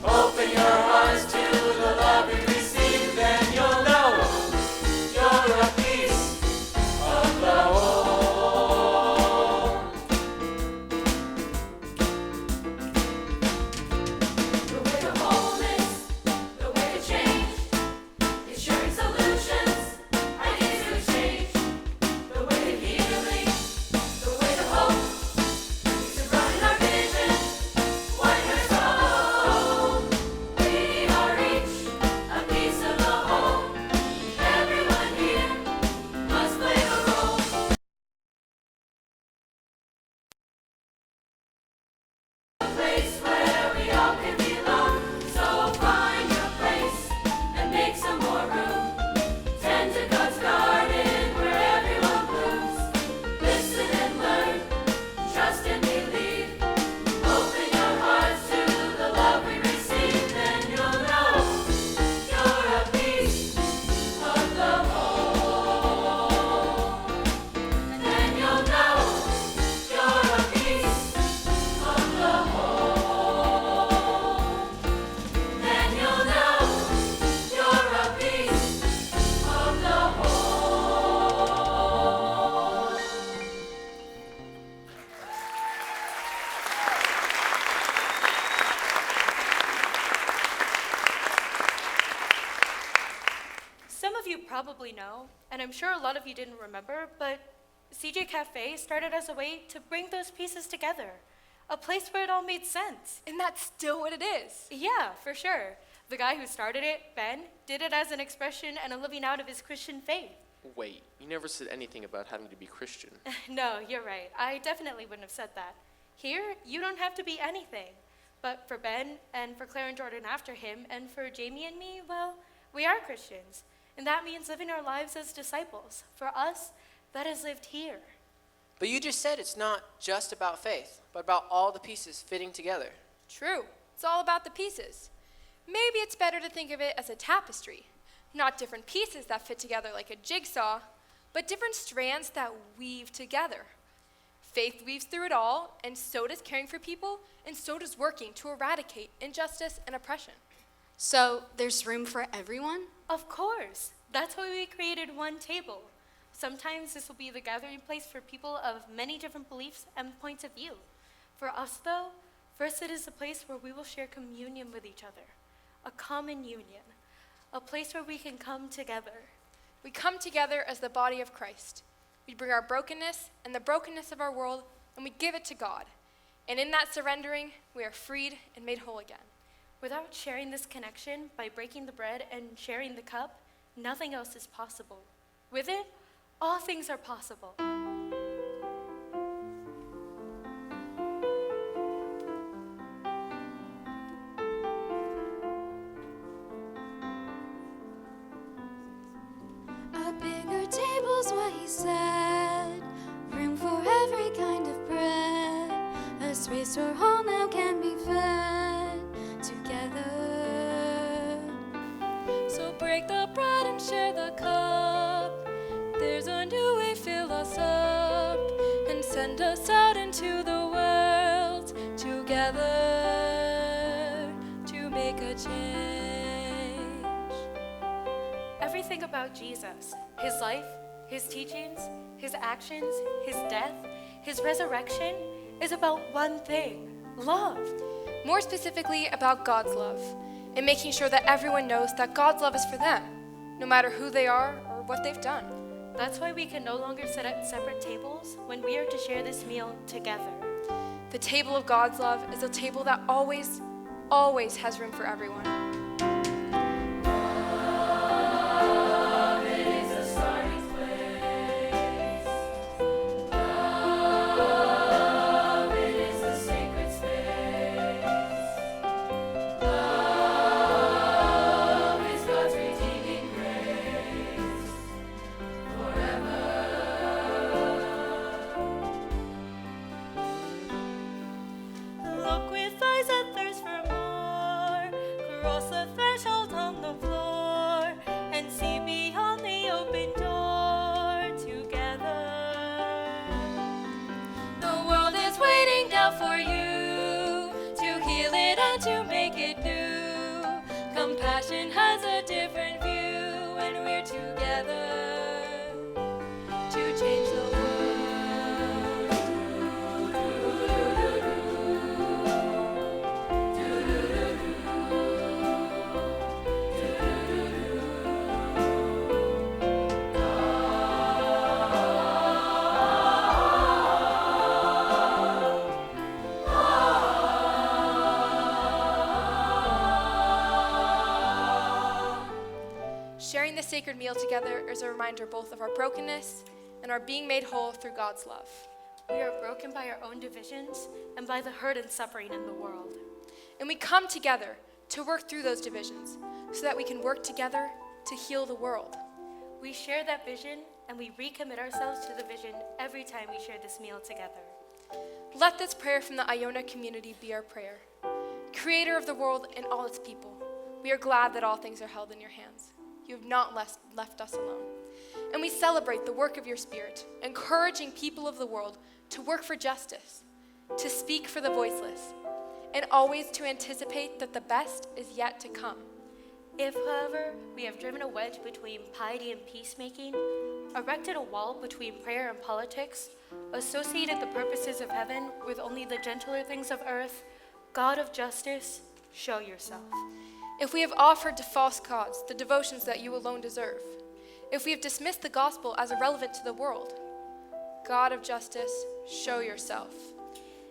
Open your hearts to the love we receive, then you'll know you're a piece of the whole. The way to wholeness, the way to change, is sharing solutions, ideas to exchange. The way to healing, the way to hope, is to broaden our vision, widen our scope. We are each a piece of the whole. Everyone here must play a role. A place where we all can belong. So find your place and make some more room. Tend to God's garden where everyone blooms. Listen and learn, trust and believe. Open your hearts to the love we receive, then you'll know you're a piece of the whole. Then you'll know you're a piece of the whole. Then you'll know you're a piece of the whole. Some of you probably know, and I'm sure a lot of you didn't remember, but CJ Cafe started as a way to bring those pieces together. A place where it all made sense. And that's still what it is. Yeah, for sure. The guy who started it, Ben, did it as an expression and a living out of his Christian faith. Wait, you never said anything about having to be Christian. No, you're right. I definitely wouldn't have said that. Here, you don't have to be anything. But for Ben, and for Claire and Jordan after him, and for Jamie and me, well, we are Christians. And that means living our lives as disciples. For us, that is lived here. But you just said it's not just about faith, but about all the pieces fitting together. True. It's all about the pieces. Maybe it's better to think of it as a tapestry. Not different pieces that fit together like a jigsaw, but different strands that weave together. Faith weaves through it all, and so does caring for people, and so does working to eradicate injustice and oppression. So there's room for everyone? Of course. That's why we created one table. Sometimes this will be the gathering place for people of many different beliefs and points of view. For us, though, first it is a place where we will share communion with each other, a common union, a place where we can come together. We come together as the body of Christ. We bring our brokenness and the brokenness of our world, and we give it to God. And in that surrendering, we are freed and made whole again. Without sharing this connection by breaking the bread and sharing the cup, nothing else is possible. With it, all things are possible. A bigger table's what he said. Room for every kind of bread. A space where all now can be fed together. So break the bread and share the cup. There's a new way, fill us up and send us out into the world together to make a change. Everything about Jesus, his life, his teachings, his actions, his death, his resurrection, is about one thing: love. More specifically, about God's love, and making sure that everyone knows that God's love is for them, no matter who they are or what they've done. That's why we can no longer sit at separate tables when we are to share this meal together. The table of God's love is a table that always, always has room for everyone. Love is a starting place. Love is a sacred space. Love is God's redeeming grace forever. Look with eyes that thirst for more. Cross the threshold on the floor and see beyond the open door together. The world is waiting now for you to heal it and to make it new. Compassion has a different view when we're together to change the world. Sharing the sacred meal together is a reminder both of our brokenness and our being made whole through God's love. We are broken by our own divisions and by the hurt and suffering in the world. And we come together to work through those divisions so that we can work together to heal the world. We share that vision and we recommit ourselves to the vision every time we share this meal together. Let this prayer from the Iona community be our prayer. Creator of the world and all its people, we are glad that all things are held in your hands. You have not left us alone. And we celebrate the work of your Spirit, encouraging people of the world to work for justice, to speak for the voiceless, and always to anticipate that the best is yet to come. If, however, we have driven a wedge between piety and peacemaking, erected a wall between prayer and politics, associated the purposes of heaven with only the gentler things of earth, God of justice, show yourself. If we have offered to false gods the devotions that you alone deserve, if we have dismissed the gospel as irrelevant to the world, God of justice, show yourself.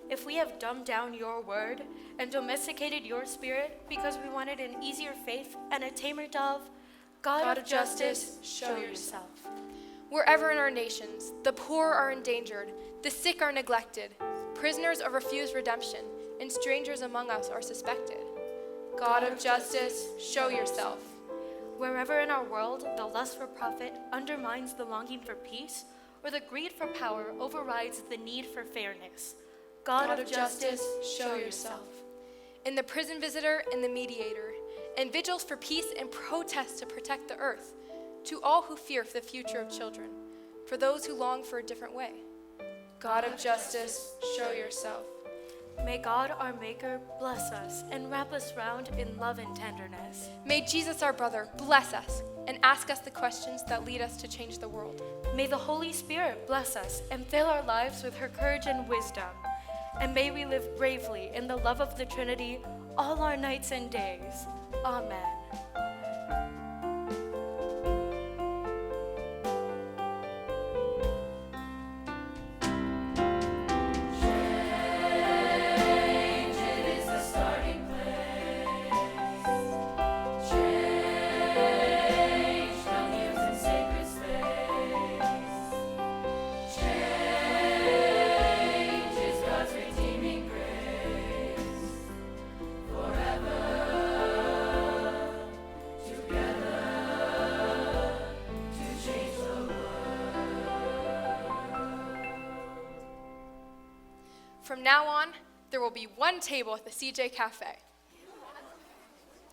If we have dumbed down your word and domesticated your spirit because we wanted an easier faith and a tamer dove, God of justice, show yourself. Wherever in our nations, the poor are endangered, the sick are neglected, prisoners are refused redemption, and strangers among us are suspected. God of justice, show yourself. Wherever in our world the lust for profit undermines the longing for peace, or the greed for power overrides the need for fairness. God of justice, show yourself. In the prison visitor and the mediator, and vigils for peace and protests to protect the earth, to all who fear for the future of children, for those who long for a different way. God of justice, show yourself. May God, our Maker, bless us and wrap us round in love and tenderness. May Jesus, our brother, bless us and ask us the questions that lead us to change the world. May the Holy Spirit bless us and fill our lives with her courage and wisdom. And may we live bravely in the love of the Trinity all our nights and days. Amen. From now on, there will be one table at the CJ Cafe.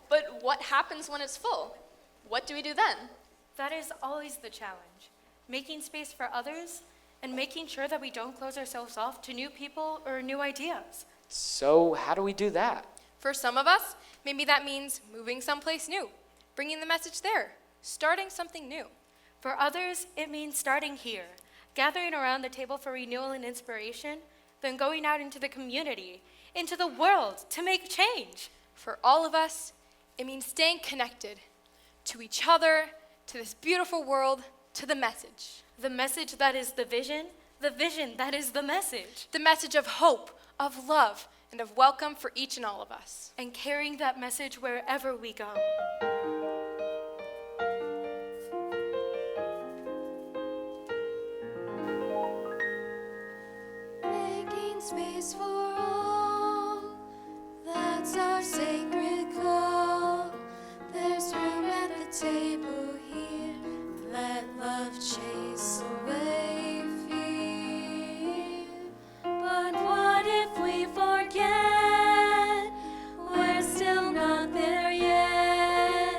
But what happens when it's full? What do we do then? That is always the challenge. Making space for others and making sure that we don't close ourselves off to new people or new ideas. So how do we do that? For some of us, maybe that means moving someplace new, bringing the message there, starting something new. For others, it means starting here, gathering around the table for renewal and inspiration, then going out into the community, into the world to make change. For all of us, it means staying connected to each other, to this beautiful world, to the message. The message that is the vision that is the message. The message of hope, of love, and of welcome for each and all of us. And carrying that message wherever we go. Making space for all, that's our sacred call. There's room at the table here. Let love chase away fear. But what if we forget? We're still not there yet.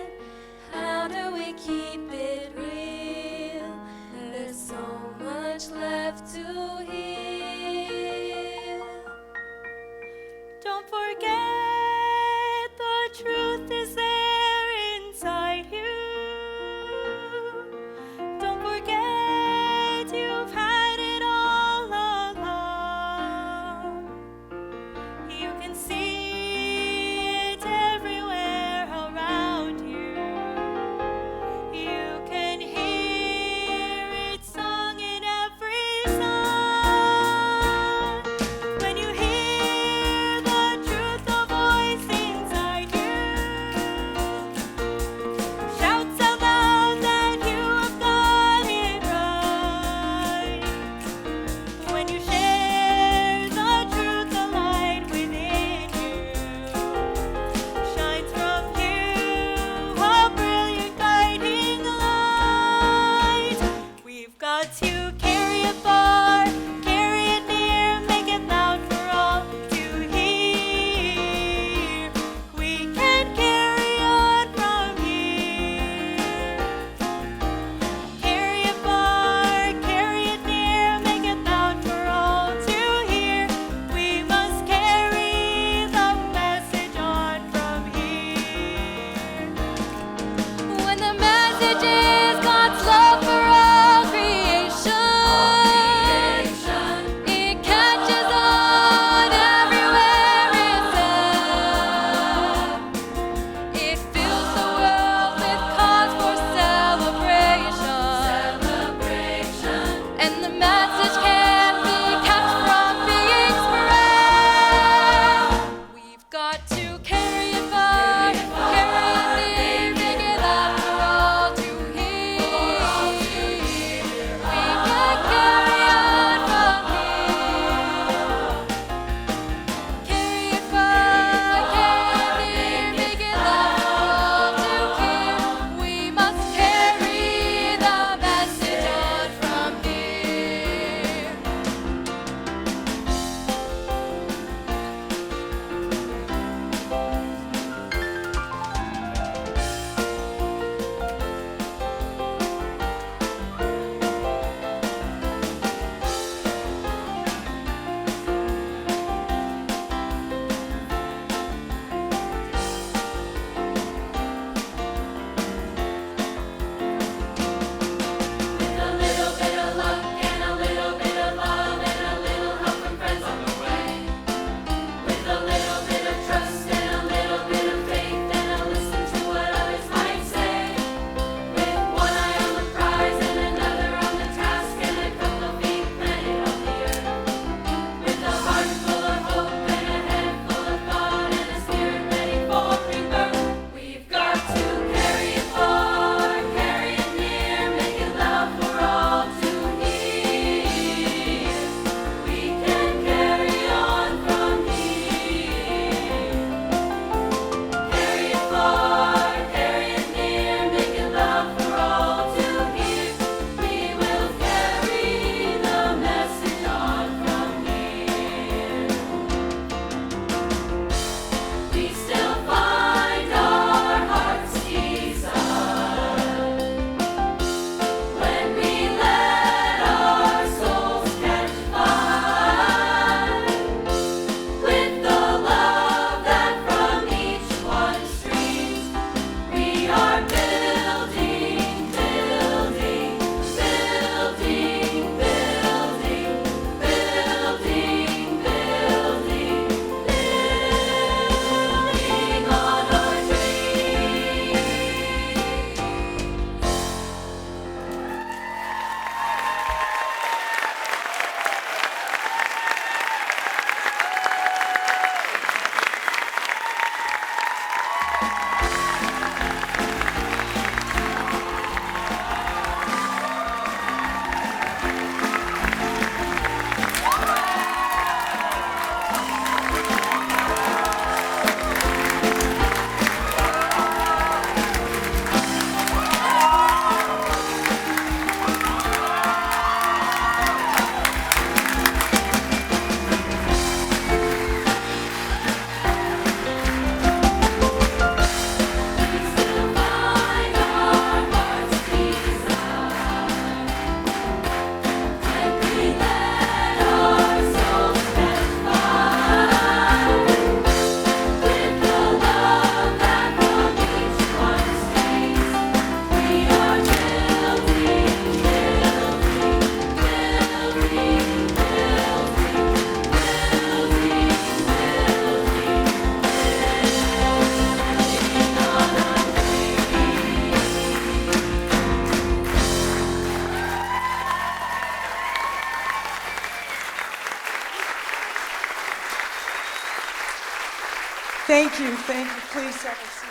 Thank you. Please have a seat.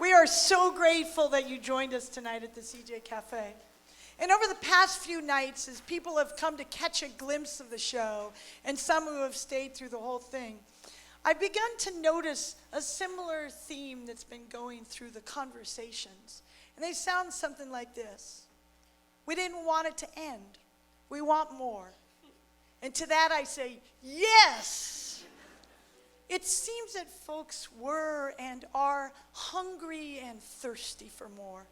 We are so grateful that you joined us tonight at the CJ Cafe. And over the past few nights, as people have come to catch a glimpse of the show, and some who have stayed through the whole thing, I've begun to notice a similar theme that's been going through the conversations. And they sound something like this. We didn't want it to end. We want more. And to that I say, yes! It seems that folks were and are hungry and thirsty for more.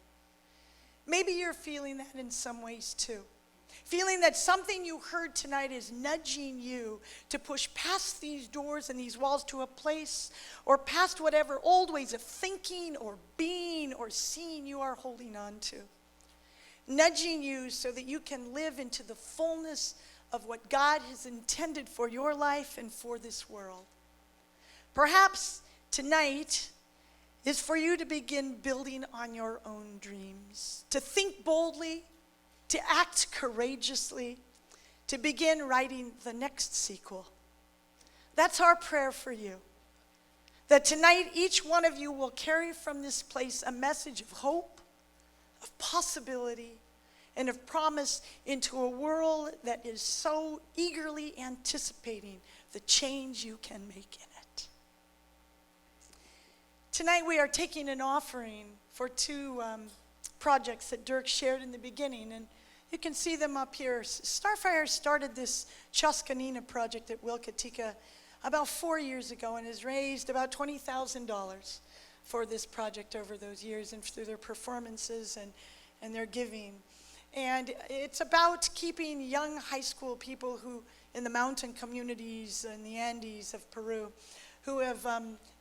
Maybe you're feeling that in some ways too. Feeling that something you heard tonight is nudging you to push past these doors and these walls to a place or past whatever old ways of thinking or being or seeing you are holding on to. Nudging you so that you can live into the fullness of what God has intended for your life and for this world. Perhaps tonight is for you to begin building on your own dreams, to think boldly, to act courageously, to begin writing the next sequel. That's our prayer for you, that tonight each one of you will carry from this place a message of hope, of possibility, and of promise into a world that is so eagerly anticipating the change you can make in it. Tonight we are taking an offering for two projects that Dirk shared in the beginning, and you can see them up here. Starfire started this Chaskanina project at Wilkatika about 4 years ago and has raised about $20,000 for this project over those years and through their performances and their giving. And it's about keeping young high school people who in the mountain communities in the Andes of Peru who have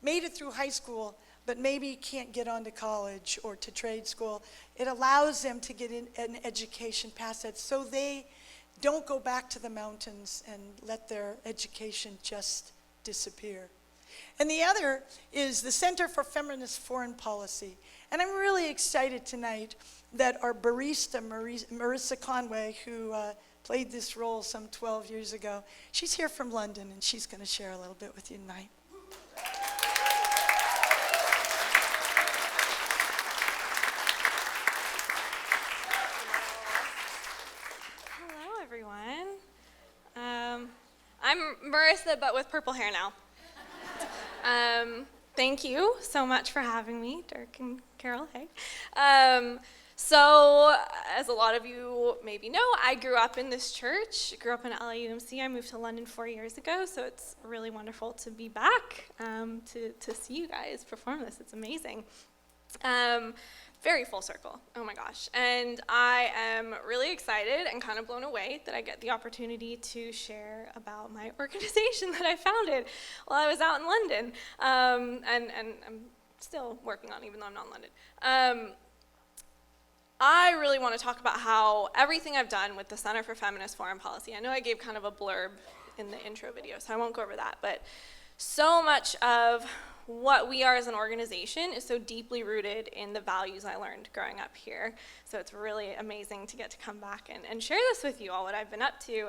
made it through high school but maybe can't get on to college or to trade school. It allows them to get an education past that so they don't go back to the mountains and let their education just disappear. And the other is the Center for Feminist Foreign Policy. And I'm really excited tonight that our barista, Marissa Conway, who played this role some 12 years ago, she's here from London and she's going to share a little bit with you tonight. Everyone. I'm Marissa, but with purple hair now. Thank you so much for having me, Dirk and Carol. Hey. So, as a lot of you maybe know, I grew up in this church. Grew up in LAUMC. I moved to London 4 years ago, so it's really wonderful to be back to see you guys perform this. It's amazing. Very full circle, oh my gosh. And I am really excited and kind of blown away that I get the opportunity to share about my organization that I founded while I was out in London. And I'm still working on, even though I'm not in London. I really want to talk about how everything I've done with the Center for Feminist Foreign Policy, I know I gave kind of a blurb in the intro video, so I won't go over that, but so much of what we are as an organization is so deeply rooted in the values I learned growing up here. So it's really amazing to get to come back and share this with you all, what I've been up to.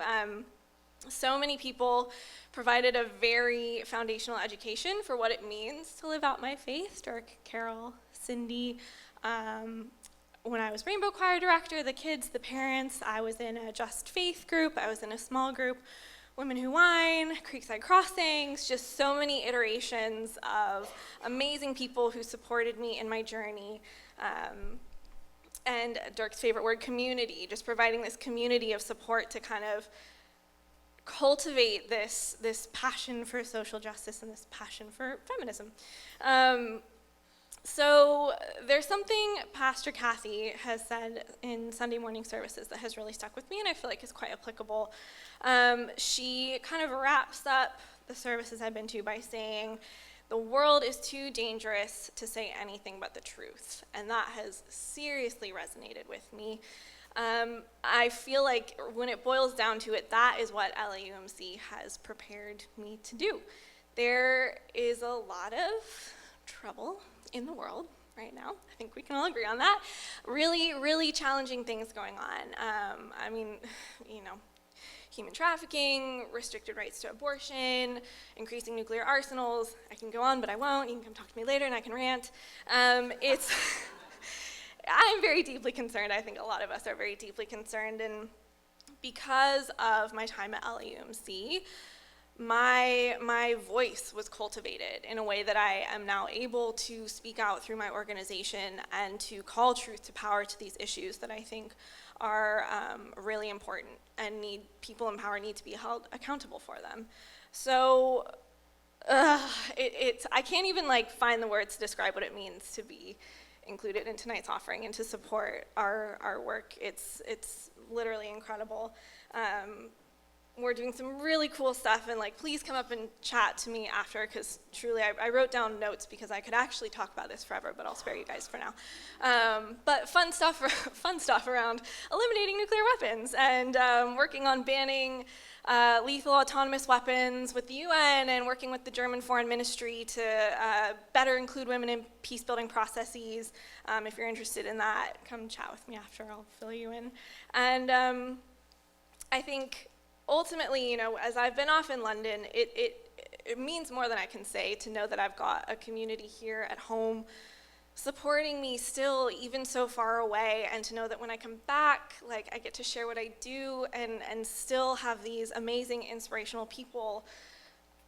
So many people provided a very foundational education for what it means to live out my faith. Dirk, Carol, Cindy. When I was Rainbow Choir Director, the kids, the parents, I was in a Just Faith group, I was in a small group, Women Who Whine, Creekside Crossings, just so many iterations of amazing people who supported me in my journey. And Dirk's favorite word, community, just providing this community of support to kind of cultivate this passion for social justice and this passion for feminism. So there's something Pastor Kathy has said in Sunday morning services that has really stuck with me and I feel like is quite applicable. She kind of wraps up the services I've been to by saying, the world is too dangerous to say anything but the truth. And that has seriously resonated with me. I feel like when it boils down to it, that is what LAUMC has prepared me to do. There is a lot of trouble in the world right now. I think we can all agree on that. Really, really challenging things going on. I mean, you know, human trafficking, restricted rights to abortion, increasing nuclear arsenals. I can go on, but I won't. You can come talk to me later and I can rant. It's I'm very deeply concerned. I think a lot of us are very deeply concerned. And because of my time at LAUMC, my voice was cultivated in a way that I am now able to speak out through my organization and to call truth to power to these issues that I think are really important and people in power need to be held accountable for them. So I can't even find the words to describe what it means to be included in tonight's offering and to support our work. It's literally incredible. We're doing some really cool stuff, and please come up and chat to me after, because truly I wrote down notes because I could actually talk about this forever, but I'll spare you guys for now. But fun stuff around eliminating nuclear weapons and working on banning lethal autonomous weapons with the UN and working with the German Foreign Ministry to better include women in peace-building processes. If you're interested in that, come chat with me after, I'll fill you in. And I think ultimately, as I've been off in London, it means more than I can say to know that I've got a community here at home supporting me still, even so far away, and to know that when I come back, I get to share what I do and still have these amazing, inspirational people,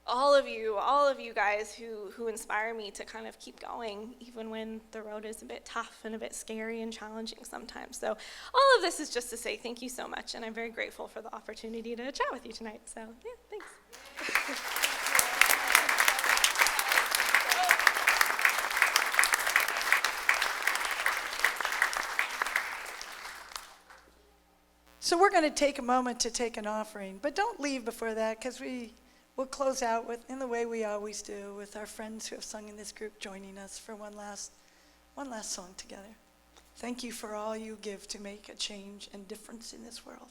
all of you guys who inspire me to kind of keep going, even when the road is a bit tough and a bit scary and challenging sometimes. So all of this is just to say thank you so much, and I'm very grateful for the opportunity to chat with you tonight. So yeah, thanks. So we're going to take a moment to take an offering, but don't leave before that, because we'll close out in the way we always do, with our friends who have sung in this group joining us for one last song together. Thank you for all you give to make a change and difference in this world.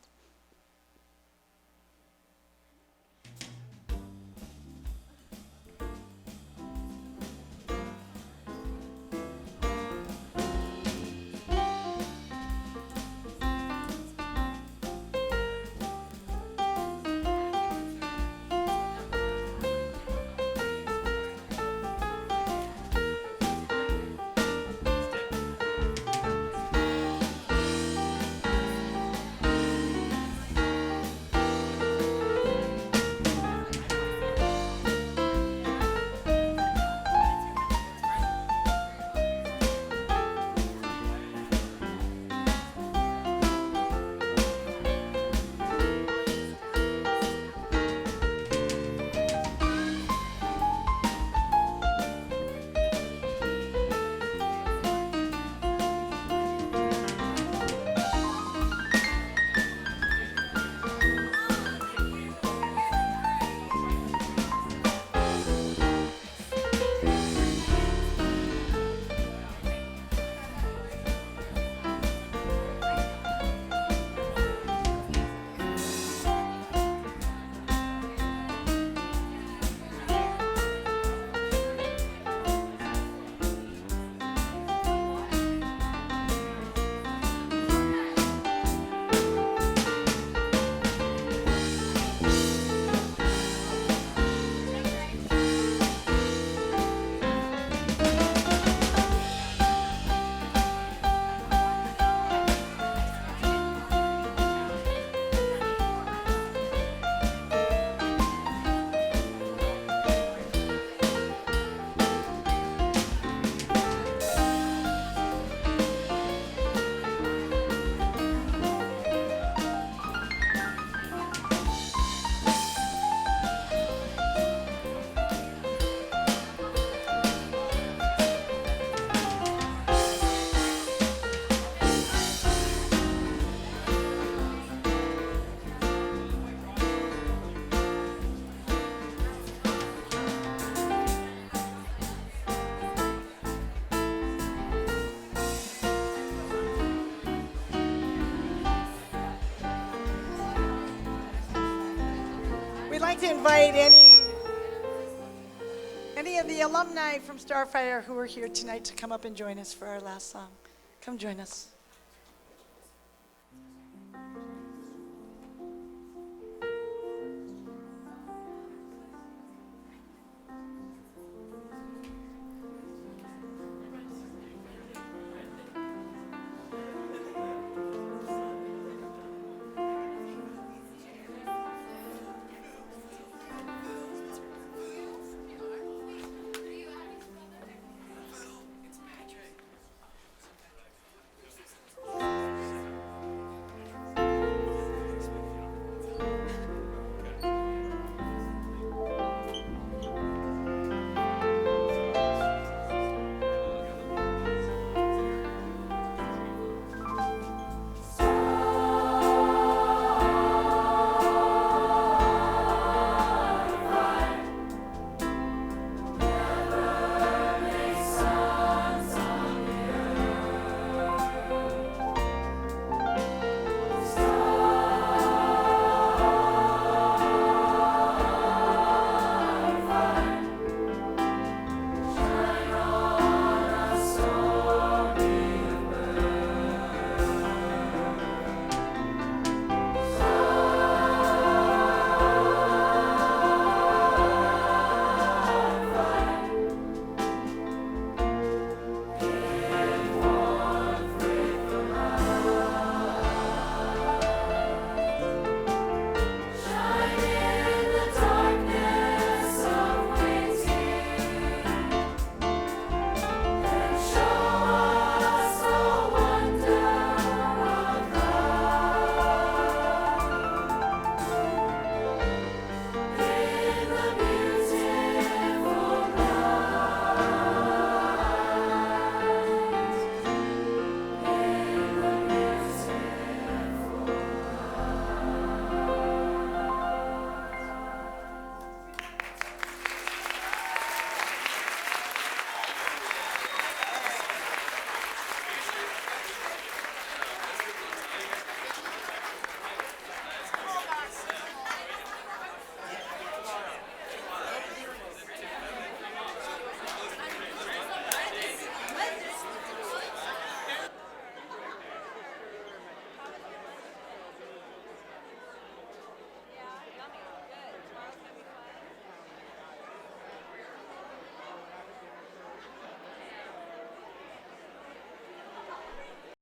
We'd like to invite any of the alumni from Starfire who are here tonight to come up and join us for our last song. Come join us.